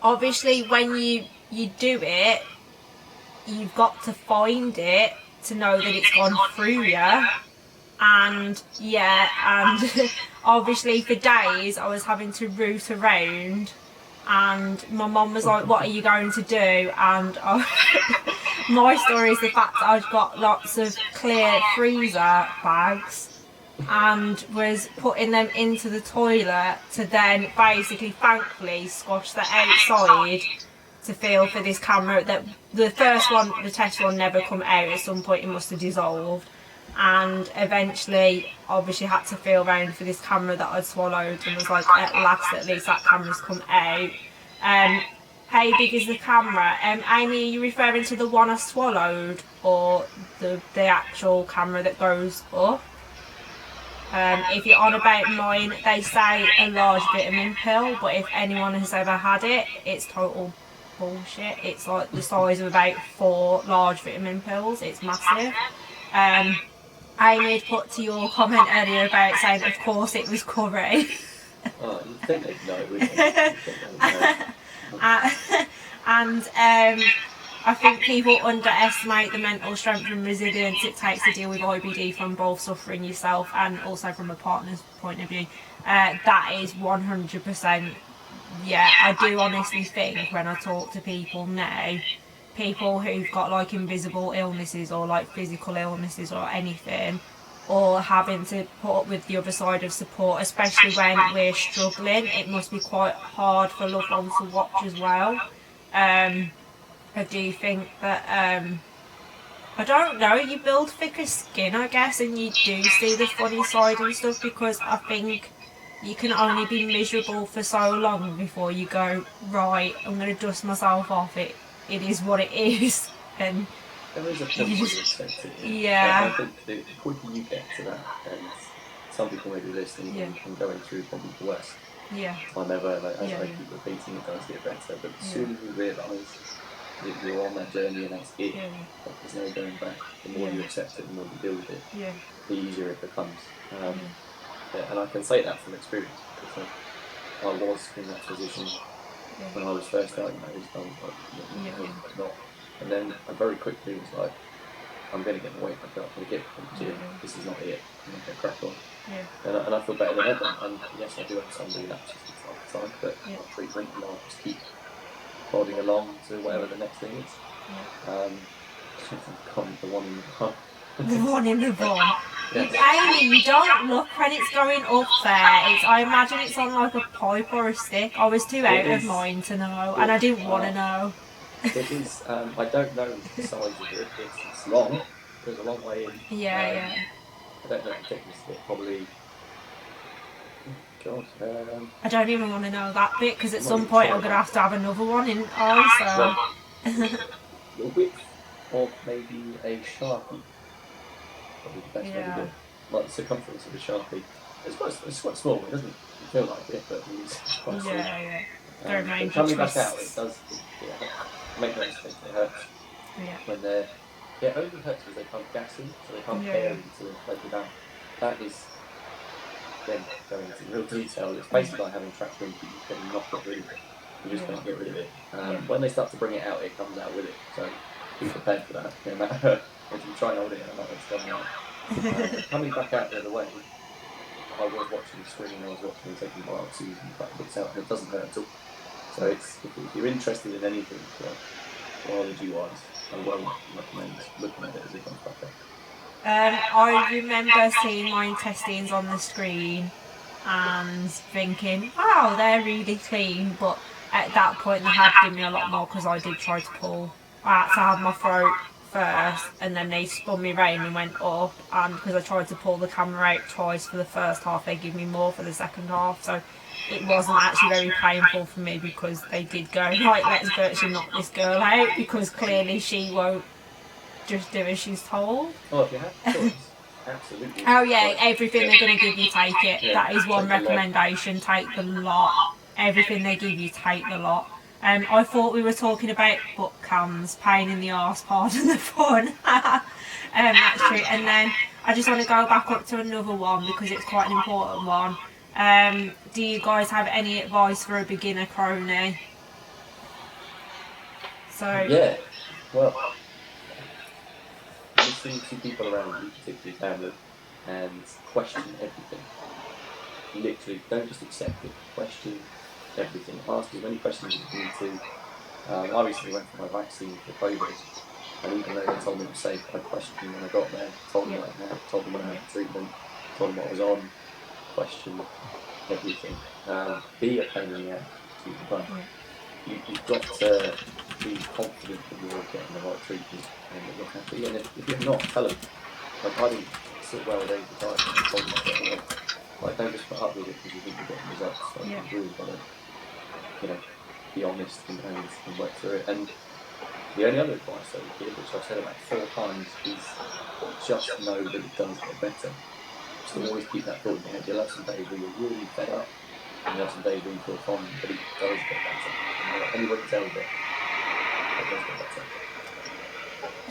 S1: obviously when you do it, you've got to find it to know that it's gone through you. And yeah, and obviously for days I was having to root around, and my mum was like, what are you going to do? And my story is the fact that I'd got lots of clear freezer bags and was putting them into the toilet to then basically, thankfully, squash the outside to feel for this camera. That the first one, the test one, never come out. At some point it must have dissolved, and eventually obviously had to feel around for this camera that I'd swallowed, and was like, at last, at least that camera's come out. How big is the camera? Amy, are you referring to the one I swallowed, or the actual camera that goes up? If you're on about mine, they say a large vitamin pill, but if anyone has ever had it, it's total bullshit. It's like the size of about 4 large vitamin pills. It's massive. Amy had put to your comment earlier about saying, of course it was curry.
S2: Oh, you'd think they'd know, wouldn't you?
S1: And I think people underestimate the mental strength and resilience it takes to deal with IBD from both suffering yourself and also from a partner's point of view. That is 100%. Yeah, I do honestly think when I talk to people now, people who've got like invisible illnesses or like physical illnesses or anything, or having to put up with the other side of support, especially when we're struggling, it must be quite hard for loved ones to watch as well. I do think that, I don't know, you build thicker skin, I guess, and you do see the funny side and stuff, because I think you can only be miserable for so long before you go, right, I'm going to dust myself off, it is what it is. And
S2: there is a point where you accept it.
S1: Yeah.
S2: I think the quicker you get to that, and some people may be listening and going through probably the worst time ever, as I keep repeating, it does get better, but as soon as you realise that you're on that journey and that's it, like there's no going back, the more you accept it, the more you deal with it, the easier it becomes. And I can say that from experience, because I was in that position when I was first diagnosed. I was like, not. And then I very quickly was like, I'm going to get my weight back up, I'm going to get back in the gym, this is not it, I'm going to crack on. And I feel better than ever. And yes, I do have some relapses from time to time, but my treatment, and I'll just keep plodding along to whatever the next thing is. The one in the barn.
S1: The one in the barn. Amy, you don't look when it's going up there. I imagine it's on like a pipe or a stick. I was too out of mine to know, and I didn't want to know.
S2: It is, I don't know the size of it. It's long. There's a long way in. I don't know the thickness of it. Probably. God.
S1: I don't even want to know that bit, because at some point I'm going to have another one in so.
S2: The width of maybe a Sharpie. Probably the best way to do it. Like the circumference of a Sharpie. It's quite small. It doesn't feel like it, but it's quite small. Coming back out, it does. Make no mistake, it hurts. When they're. It only hurts because they pump gas in, so they pump air into the down. That is. Then going into real detail, it's basically like having trapped wind, but you can not get rid of it. You just can't get rid of it. When they start to bring it out, it comes out with it. So be prepared for that. No matter if you try and hold it, no matter what's coming out. Coming back out the other way, I was watching the screen, I was watching taking biopsies and that looks out, and it doesn't hurt at all. So it's, if you're interested in anything, biology-wise, I won't recommend looking at it as it comes back out.
S1: I remember seeing my intestines on the screen and thinking, wow, they're really clean, but at that point they had given me a lot more, because I did try to pull. I had to have my throat first, and then they spun me round and went up, and because I tried to pull the camera out twice for the first half, they gave me more for the second half, so it wasn't actually very painful for me, because they did go, right, let's virtually knock this girl out, because clearly she won't just do as she's told.
S2: Oh, if you have choice, absolutely.
S1: Oh yeah, everything they're going to give you, take it. That is one recommendation, take the lot. Everything they give you, take the lot. I thought we were talking about book cans, pain in the arse, pardon the fun. That's true. And then I just want to go back up to another one, because it's quite an important one. Do you guys have any advice for a beginner Crohnie?
S2: Yeah, well, you see people around you, particularly family, and question everything. Literally, don't just accept it, question everything. Ask as many questions as you need to. I recently went for my vaccine for COVID, and even though they told me it was safe, I questioned when I got there, told them what I had, told them when I had treatment, told them what I was on, questioned everything. Be a pain in the ass, you've got to be confident that you're getting the right treatment and that you're happy. And if you're not, tell them. Like, I didn't sit well with the diet and told them I got it. Like, don't just put up with it because you think you're getting results. Like, you've really got to, be honest and work through it. And the only other advice I would give, which I've said about 4 times, is just know that it does get better. So always keep that thought in your head. You'll have some days where you're really fed up, and you'll have some days where you feel fine, but it does get better. Anybody tell you that it does get better.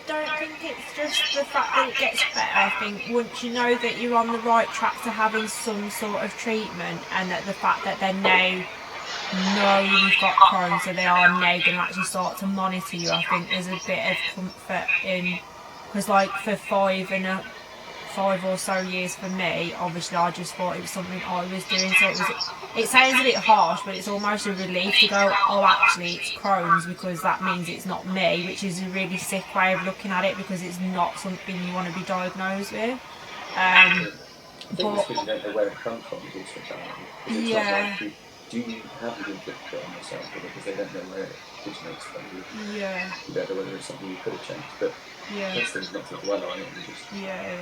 S1: I don't think it's just the fact that it gets better. I think once you know that you're on the right track to having some sort of treatment, and that the fact that they're now know you've got Crohn's, so they are now going to actually start to monitor you. I think there's a bit of comfort in, because like for 5 or so years for me, obviously I just thought it was something I was doing, so it sounds a bit harsh, but it's almost a relief to go, oh actually it's Crohn's, because that means it's not me, which is a really sick way of looking at it, because it's not something you want to be diagnosed with.
S2: I think it's because you don't know where it comes from, is also challenging. It's
S1: Yeah.
S2: not like do you have the inflict it on yourself, because they don't know where it originates from you.
S1: Yeah.
S2: You don't know whether it's something you could have changed, but
S1: Yeah.
S2: best thing's not to dwell on it and just
S1: Yeah.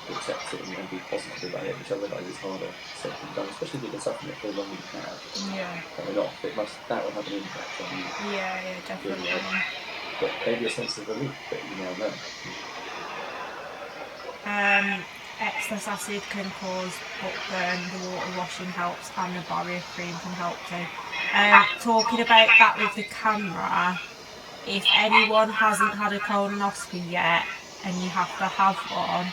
S2: accept it and be positive about it, which I realise is harder said than done, especially if you've been suffering it for as long as you have.
S1: Yeah.
S2: Coming off, that will have an impact on you.
S1: Yeah, definitely.
S2: But maybe a sense of relief that you now know.
S1: Excess acid can cause burn, the water washing helps, and the barrier cream can help too. Talking about that with the camera, if anyone hasn't had a colonoscopy yet and you have to have one,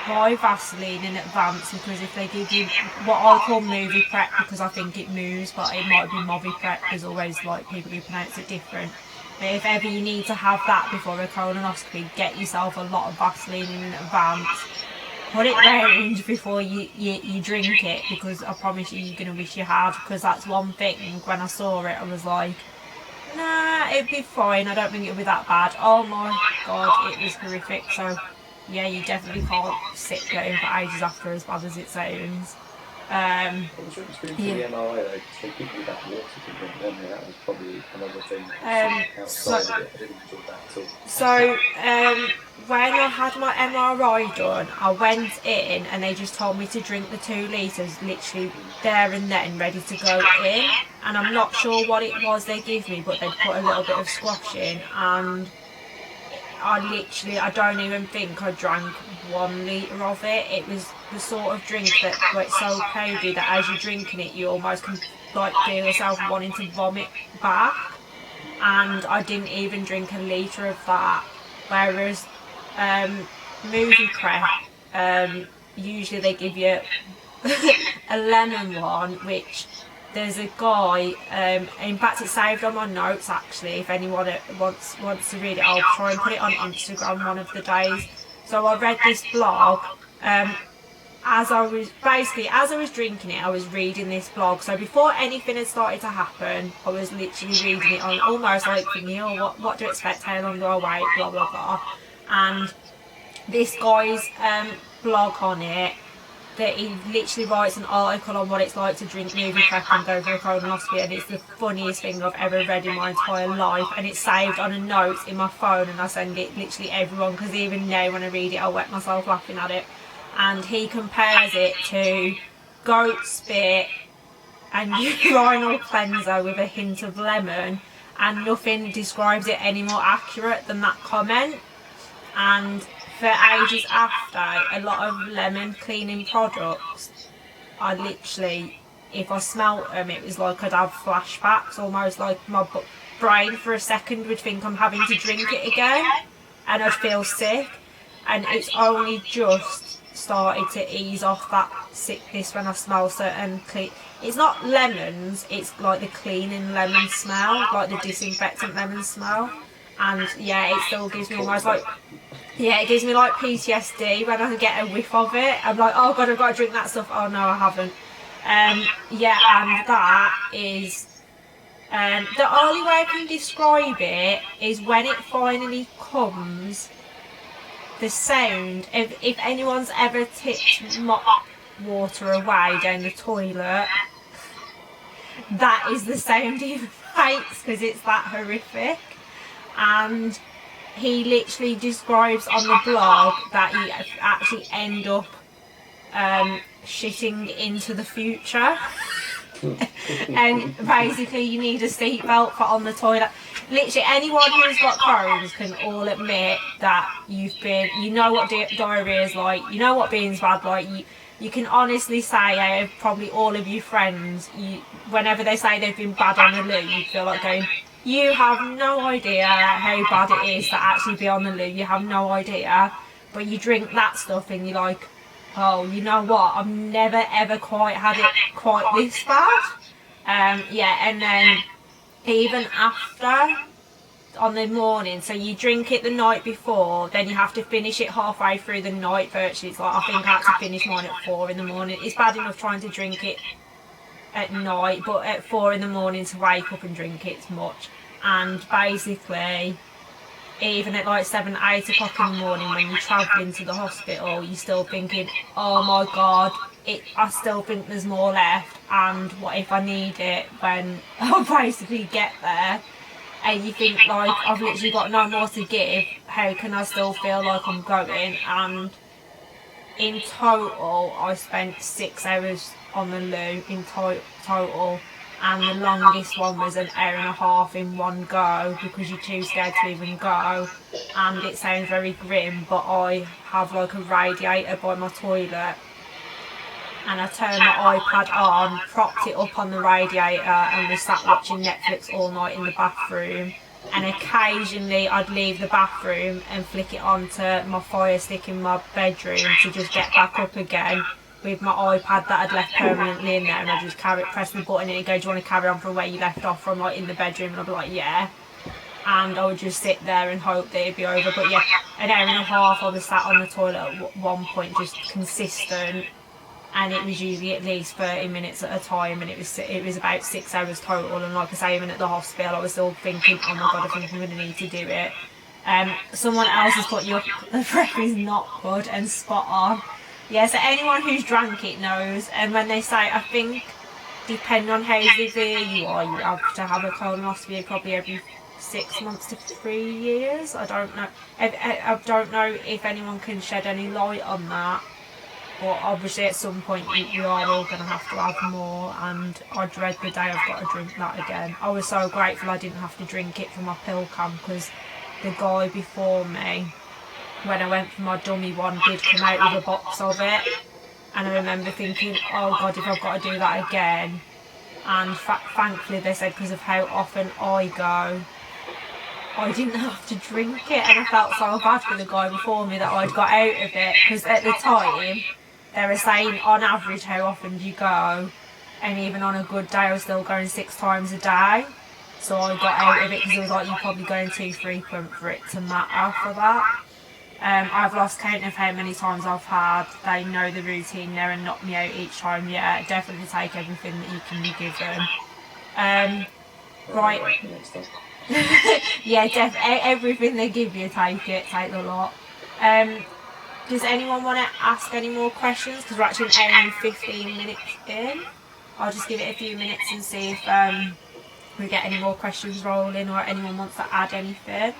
S1: buy Vaseline in advance, because if they give you what I call movie prep, because I think it moves, but it might be movie prep, there's always like people who pronounce it different. But if ever you need to have that before a colonoscopy, get yourself a lot of Vaseline in advance. Put it round before you drink it, because I promise you're going to wish you had, because that's one thing, when I saw it I was like, nah, it'd be fine, I don't think it'll be that bad. Oh my god, it was horrific. So yeah, you definitely can't sit going for ages after, as bad as it sounds.
S2: What was your experience with the MRI though? So people with that water treatment, then that was probably another thing outside of it. I didn't enjoy that at all.
S1: So when I had my MRI done, I went in and they just told me to drink the 2 litres literally there and then, ready to go in. And I'm not sure what it was they gave me, but they put a little bit of squash in, and I don't even think I drank 1 litre of it. It was the sort of drink that, where it's so powdery that as you're drinking it, you almost can like feel yourself wanting to vomit back. And I didn't even drink a litre of that. Whereas movie prep, usually they give you a lemon one, which there's a guy, in fact it's saved on my notes actually, if anyone wants to read it, I'll try and put it on Instagram one of the days. So I read this blog, as I was drinking it, I was reading this blog. So before anything had started to happen, I was literally reading it on, almost like thinking, oh, what do I expect, how long do I wait, blah blah blah. And this guy's blog on it, that he literally writes an article on what it's like to drink movie prep and go for a colonoscopy, and it's the funniest thing I've ever read in my entire life, and it's saved on a note in my phone, and I send it literally everyone, because even now when I read it I wet myself laughing at it. And he compares it to goat spit and urinal cleanser with a hint of lemon, and nothing describes it any more accurate than that comment. And for ages after, a lot of lemon cleaning products, I literally, if I smelt them, it was like I'd have flashbacks, almost like my brain for a second would think I'm having to drink it again, and I'd feel sick. And it's only just started to ease off that sickness when I smell certain it's not lemons, it's like the cleaning lemon smell, like the disinfectant lemon smell. And yeah, it still gives me almost like, yeah, it gives me like PTSD when I get a whiff of it. I'm like, oh god, I've got to drink that stuff. Oh no, I haven't. Yeah, and that is the only way I can describe it is when it finally comes, the sound, if anyone's ever tipped mop water away down the toilet, that is the sound he makes, because it's that horrific. And he literally describes on the blog that you actually end up shitting into the future. And basically you need a seatbelt for on the toilet. Literally anyone who's got Crohn's can all admit that you know what diarrhea is like, you know what being's bad like. You can honestly say, probably all of your friends, whenever they say they've been bad on the loo, you feel like going, you have no idea how bad it is to actually be on the loo, you have no idea. But you drink that stuff and you're like, oh, you know what, I've never ever quite had it quite this bad. Yeah, and then even after, on the morning, so you drink it the night before, then you have to finish it halfway through the night virtually. It's like, I think I had to finish mine at 4 in the morning. It's bad enough trying to drink it at night, but at 4 in the morning to wake up and drink it's much. And basically, even at like 7, 8 o'clock in the morning when you're travelling to the hospital, you're still thinking, oh my god, I still think there's more left, and what if I need it when I basically get there? And you think, like, I've literally got no more to give, how can I still feel like I'm going? And in total, I spent 6 hours on the loo in total, and the longest one was an hour and a half in one go because you're too scared to even go. And it sounds very grim, but I have like a radiator by my toilet, and I turned my iPad on, propped it up on the radiator, and was sat watching Netflix all night in the bathroom. And occasionally I'd leave the bathroom and flick it onto my fire stick in my bedroom to just get back up again with my iPad that I'd left permanently in there, and I'd just press the button and it'd go, do you want to carry on from where you left off from, like in the bedroom? And I'd be like, yeah. And I would just sit there and hope that it'd be over. But yeah, an hour and a half I was sat on the toilet at one point, just consistent. And it was usually at least 30 minutes at a time, and it was about 6 hours total. And like I say, even at the hospital I was still thinking, oh my god, I think I'm going to need to do it. Someone else has put, your the prep is not good, and spot on. Yeah, so anyone who's drank it knows. And when they say, I think depending on how severe you are, you have to have a colonoscopy probably every 6 months to 3 years. I don't know. I don't know if anyone can shed any light on that. But obviously at some point you are all going to have more, and I dread the day I've got to drink that again. I was so grateful I didn't have to drink it for my pill cam, because the guy before me, when I went for my dummy one, did come out with a box of it, and I remember thinking, oh god, if I've got to do that again. And thankfully they said because of how often I go, I didn't have to drink it, and I felt so bad for the guy before me that I'd got out of it, because at the time they were saying on average how often do you go, and even on a good day I was still going 6 times a day. So I got out of it because it was like, you're probably going too frequent for it to matter for that. I've lost count of how many times I've had, they know the routine there and knock me out each time. Yeah, definitely take everything that you can be given. Right. Yeah, everything they give you, take the lot. Does anyone want to ask any more questions? Because we're actually an hour and 15 minutes in. I'll just give it a few minutes and see if we get any more questions rolling, or anyone wants to add anything.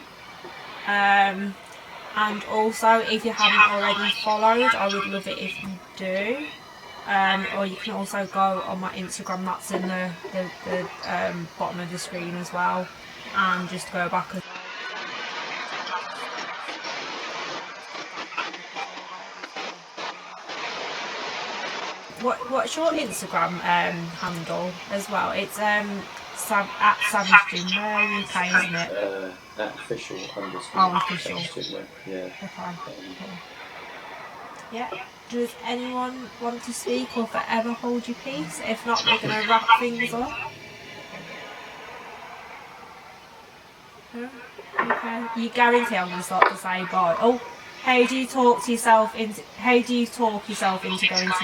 S1: And also, if you haven't already followed, I would love it if you do. Or you can also go on my Instagram, that's in the bottom of the screen as well, and just go back and what's your Instagram handle as well? It's at Savage Gymwear UK, isn't it?
S2: At official _
S1: official.
S2: Gymwear, yeah.
S1: Okay. Cool. Yeah. Does anyone want to speak or forever hold your peace? If not, we're going to wrap things up. Okay. You guarantee I'm going to start to say bye. Oh, how do you talk yourself into going to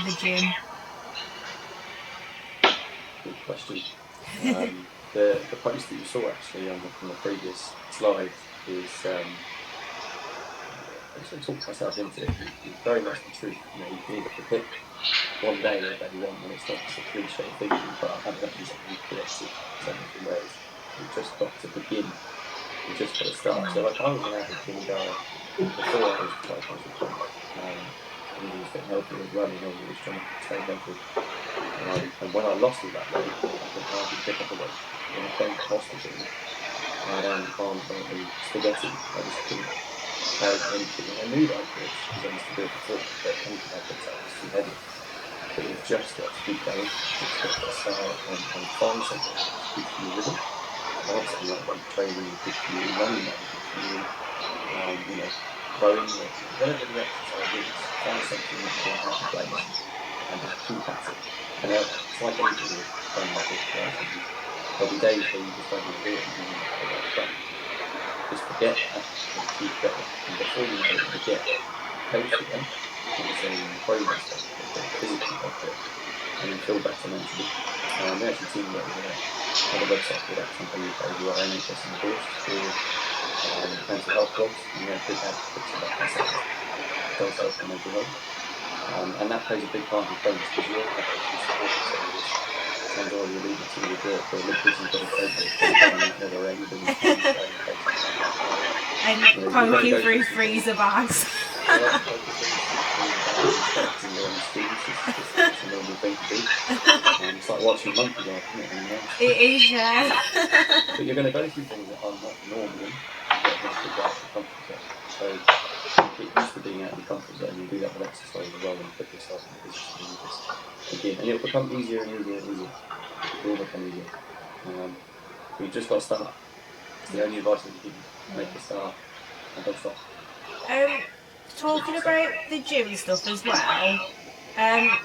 S1: the gym?
S2: Good question. The post that you saw actually on the previous slide is I just talked myself into it. It's very much the truth. You know, you can either pick one day or day one, and it's not just a cliche thing, but I haven't actually something collective, something from where we've just got to begin. We've just got to start. So like I was an average gym guy before I was diagnosed with Crohns. I was getting healthy, I was running, I was trying to stay healthy. And when I lost all that weight, I could hardly pick up a weight. When I came to hospital, I had arms and spaghetti. I just couldn't carry anything. I knew that I could, because I used to do it before, but anything I picked up was too heavy. But it was just got to keep going, just got to start and find something that was good for your rhythm. Find something like weight training, good for you, running, good for you, you know, rowing, whatever the exercise is, find something that you're going to have to play and just keep at it. And it's like anything, training for exercise. There'll be days where you just don't want to do it and you don't. Just forget that and keep going. And before you know it, you get healthier, not saying progress, but physically healthier, and you feel better mentally. We actually teamed up with a website called Action.uk who are NHS endorsed for mental health blogs, and they're big advocates of that myself. It does help with mental health. And that plays a big part in Crohns because you're actually supporting service. Sounds already alluded to with the liquids you've got to take with never end
S1: And poking through freezer bags.
S2: It's a normal thing to do. It's like watching monkeys off, isn't it?
S1: It is, yeah.
S2: But you're going to go through things that are not normal. You get to get out of the comfort zone. So get used to being out of your comfort zone. You do that with exercise as well and put yourself in a position to do this again. And it'll become easier and easier and easier. It will become easier. But you've just got to start. It's the only advice I can give you. Make a start and don't stop.
S1: Talking about the gym stuff as well,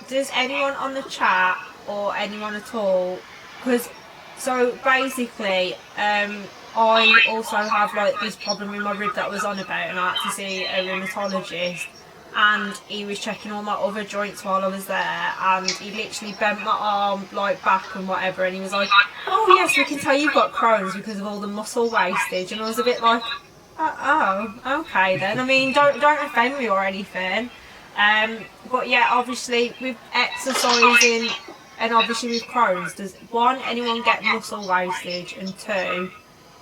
S1: does anyone on the chat or anyone at all, because so basically I also have like this problem with my rib that I was on about, and I had to see a rheumatologist, and he was checking all my other joints while I was there, and he literally bent my arm like back and whatever, and he was like, oh yes, we can tell you've got Crohn's because of all the muscle wastage, and I was a bit like, oh, okay then. I mean, don't offend me or anything. But yeah, obviously with exercising and obviously with Crohn's, does one, anyone get muscle wastage, and two,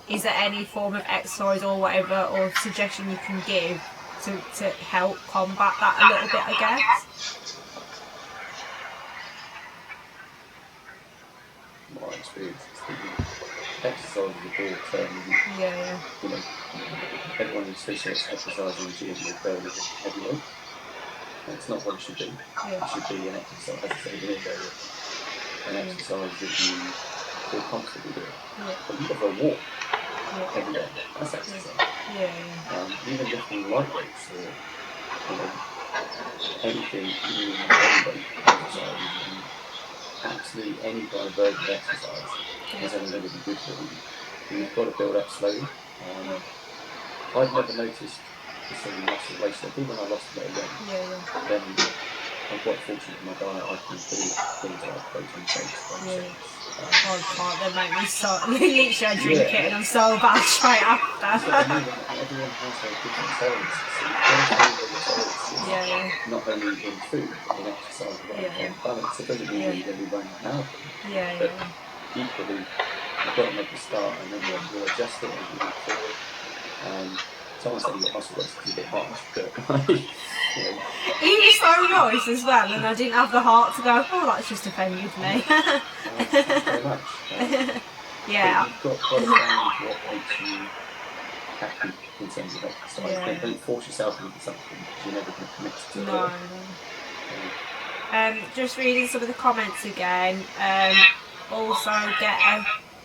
S1: is there any form of exercise or whatever or suggestion you can give to help combat that a little bit, I guess?
S2: My experience is exercise is a broad term, isn't it?
S1: Yeah.
S2: You know, everyone who associates exercise in the gym with very heavy weight. And it's not what it should be.
S1: Yeah.
S2: It should be an exercise, as I say, an exercise that you feel comfortable doing.
S1: Yeah.
S2: But you go for a walk every day. That's exercise.
S1: Yeah.
S2: Even lifting light weights or anything, even body weight exercise, absolutely any kind of version of exercise is only going to be good for you. And you've got to build up slowly. I've never noticed necessarily muscle wasted. I think when I lost a bit of weight, then I'm quite fortunate in my diet. I can do things like protein shakes.
S1: I can't, they make me so, literally I drink it and I'm so bad straight after.
S2: Everyone has their different tolerances. So you've got to know your tolerances. Not only in food, but in exercise as well. Balance. It doesn't mean you're going to be running a marathon. But equally, you've got to make a start and then you'll adjust it as you move forward. Someone said you got muscle wasted is a bit harsh, but
S1: He was so nice as well, and I didn't have the heart to go, oh, that's just offended me.
S2: Thank you very much.
S1: Yeah.
S2: You've got to find what makes you happy in terms of exercise. Don't force yourself into something because you're never going to commit to it.
S1: No. Just reading some of the comments again. Also get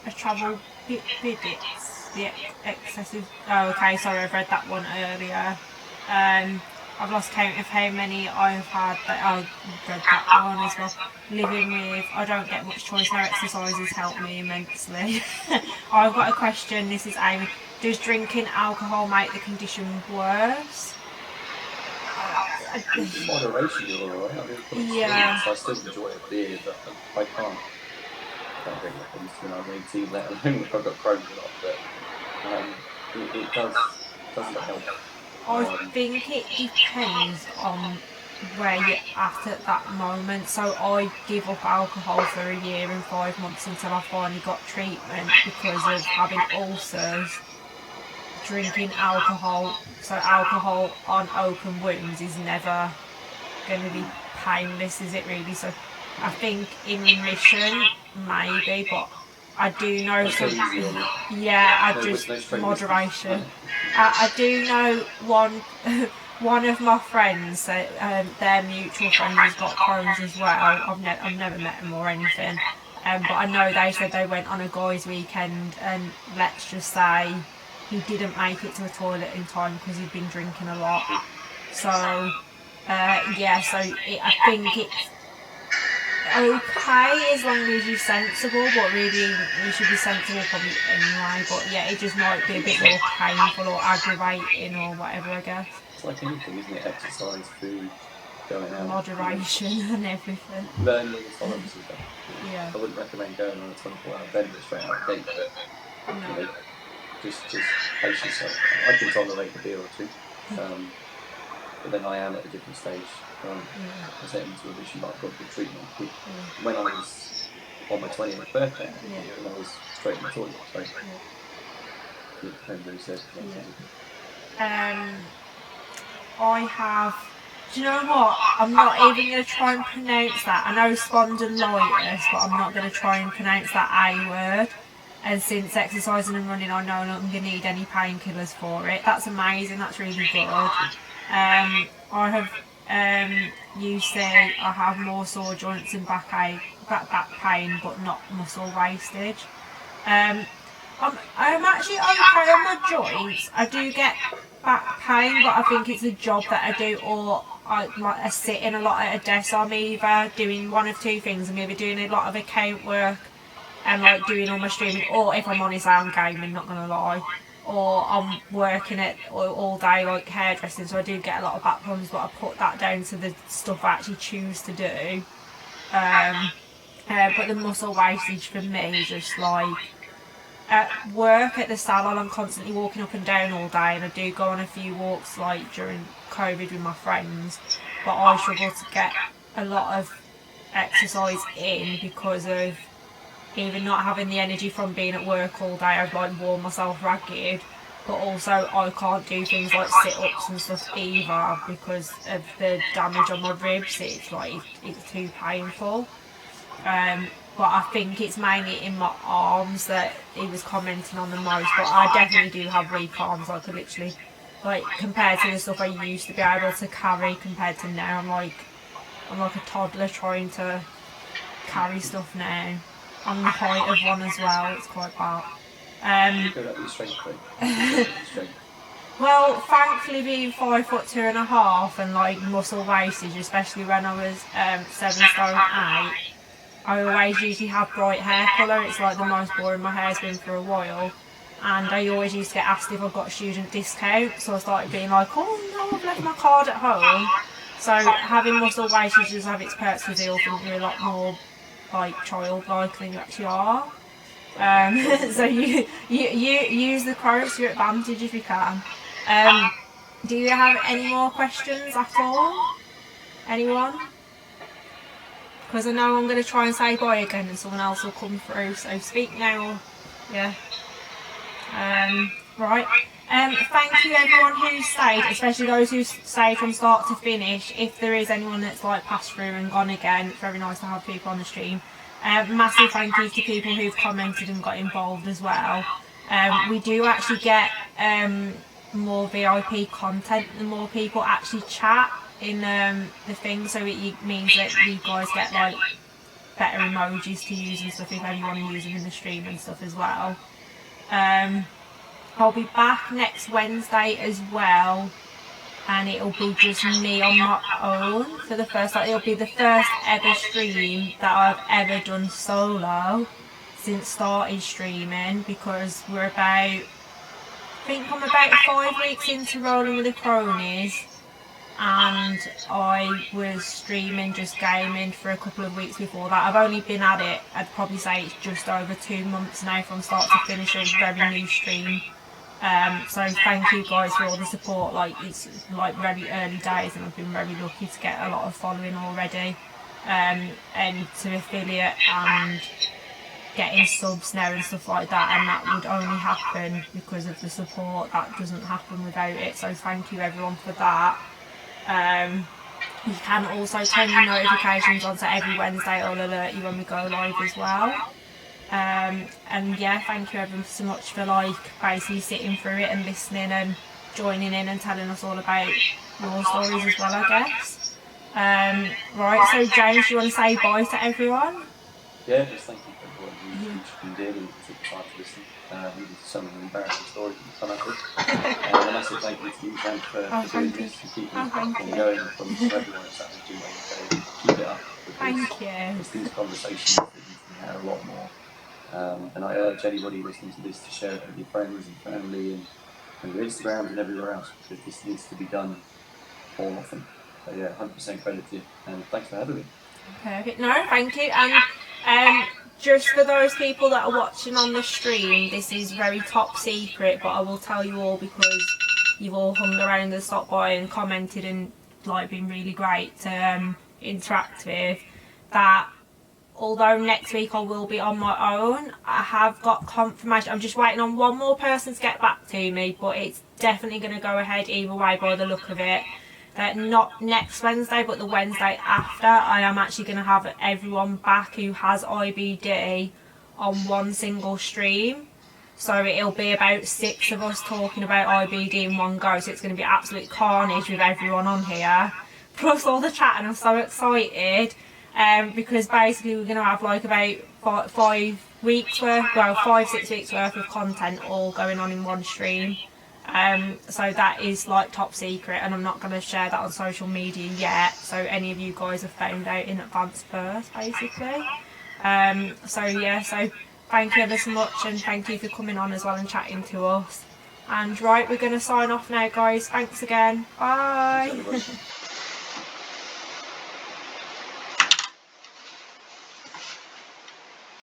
S1: a travel bits. The excessive. Oh, okay. Sorry, I've read that one earlier. I've lost count of how many I've had. I've read that one as well. Living with. I don't get much choice. No exercises help me immensely. I've got a question. This is Amy. Does drinking alcohol make the condition worse?
S2: In moderation, you're alright. I still enjoy a beer, but I can't drink like I used to when I was 18, let alone if I've got Crohn's or not. But it doesn't help.
S1: I think it depends on where you're at that moment. So I give up alcohol for a year and 5 months until I finally got treatment because of having ulcers. Drinking alcohol, so alcohol on open wounds is never going to be painless, is it really? So I think in remission, maybe, but I do know some. Moderation. I do know one of my friends, their mutual friend has got Crohn's as well. I've never met him or anything, but I know they said they went on a guys' weekend, and let's just say he didn't make it to the toilet in time because he'd been drinking a lot. So I think okay as long as you're sensible, but really you should be sensible probably anyway. But yeah, it just might be a bit more painful or aggravating or whatever, I guess.
S2: It's like anything, isn't it? Exercise, food, going out.
S1: Moderation and everything.
S2: Learn your tolerances.
S1: Yeah.
S2: I wouldn't recommend going on a 24-hour bender straight out of the gate, but
S1: No.
S2: you know, just pace yourself. I can tolerate a beer or two, but then I am at a different stage. I say into a vision, but I've got good treatment. When I was on my 20th birthday, and I was straight in the toilet, so it depends who says.
S1: I have. Do you know what? I'm not even going to try and pronounce that. I know spondylitis, but I'm not going to try and pronounce that A word. And since exercising and running, I no longer need any painkillers for it. That's amazing. That's really good. I have. You say I have more sore joints and back pain, but not muscle wastage. I'm actually okay on my joints. I do get back pain, but I think it's a job that I do, or I sit in a lot at a desk. So I'm either doing one of two things. I'm either doing a lot of account work and like doing all my streaming, or if I'm honest, I'm gaming, not gonna lie. Or I'm working it all day like hairdressing, so I do get a lot of back problems, but I put that down to the stuff I actually choose to do. But the muscle wastage for me is just like, at work at the salon I'm constantly walking up and down all day, and I do go on a few walks like during COVID with my friends, but I struggle to get a lot of exercise in because of even not having the energy from being at work all day. I've like worn myself ragged, but also I can't do things like sit-ups and stuff either because of the damage on my ribs. It's like it's too painful. But I think it's mainly in my arms that he was commenting on the most, but I definitely do have weak arms. I could literally, like, compared to the stuff I used to be able to carry compared to now, I'm like a toddler trying to carry stuff now. I'm the height of one as well, it's quite bad. Well, thankfully being 5'2.5" and like muscle wastage, especially when I was 7 stone 8, I always usually have bright hair colour. It's like the most boring my hair's been for a while. And I always used to get asked if I've got a student discount, so I started being like, oh no, I've left my card at home. So having muscle wastage does have its perks because they all think you're a lot more like childlike than you actually are. So you use the quotes to your advantage if you can. Do you have any more questions at all? Anyone? Because I know I'm going to try and say bye again and someone else will come through, so speak now. Yeah. Right. Thank you everyone who stayed, especially those who stayed from start to finish. If there is anyone that's like passed through and gone again, it's very nice to have people on the stream. Massive thank yous to people who've commented and got involved as well. We do actually get more VIP content the more people actually chat in the thing, so it means that you guys get like better emojis to use and stuff if anyone use them in the stream and stuff as well. I'll be back next Wednesday as well, and it'll be just me on my own for the first time. It'll be the first ever stream that I've ever done solo since starting streaming, because we're I think I'm about 5 weeks into Rollin with the Crohnies, and I was streaming just gaming for a couple of weeks before that. I've only been at it, I'd probably say it's just over 2 months now from start to finish, a very new stream. So thank you guys for all the support. Like, it's like very early days and I've been very lucky to get a lot of following already, and to affiliate and getting subs now and stuff like that, and that would only happen because of the support. That doesn't happen without it, so thank you everyone for that. You can also turn your notifications on, so every Wednesday it'll alert you when we go live as well. And yeah, thank you everyone so much for like basically sitting through it and listening and joining in and telling us all about your stories as well, I guess. Right, so James, do you want to say bye to everyone?
S2: Yeah, just thank you for everyone who's been in and took the time to listen. Even some of the embarrassing stories that come out of. And a massive thank you to you, Sam, for doing this and keeping it going from everyone at Savage Gymwear. Keep it up, because it's these conversations that need to be had a lot more. And I urge anybody listening to this to share it with your friends and family and your Instagrams and everywhere else, because this needs to be done more often. So yeah, 100% credit to you, and thanks for having me.
S1: Perfect. No, thank you. And just for those people that are watching on the stream, this is very top secret, but I will tell you all because you've all hung around and stopped by and commented and like been really great to interact with, that although next week I will be on my own, I have got confirmation. I'm just waiting on one more person to get back to me, but it's definitely going to go ahead either way by the look of it. Not next Wednesday, but the Wednesday after, I am actually going to have everyone back who has IBD on one single stream. So it'll be about 6 of us talking about IBD in one go, so it's going to be absolute carnage with everyone on here. Plus all the chat, and I'm so excited because basically we're going to have like about 5 weeks worth, well 5-6 weeks worth of content all going on in one stream. So that is like top secret, and I'm not going to share that on social media yet, so any of you guys have found out in advance first basically. So yeah, so thank you ever so much, and thank you for coming on as well and chatting to us. And right, we're going to sign off now guys. Thanks again. Bye.
S2: Thanks,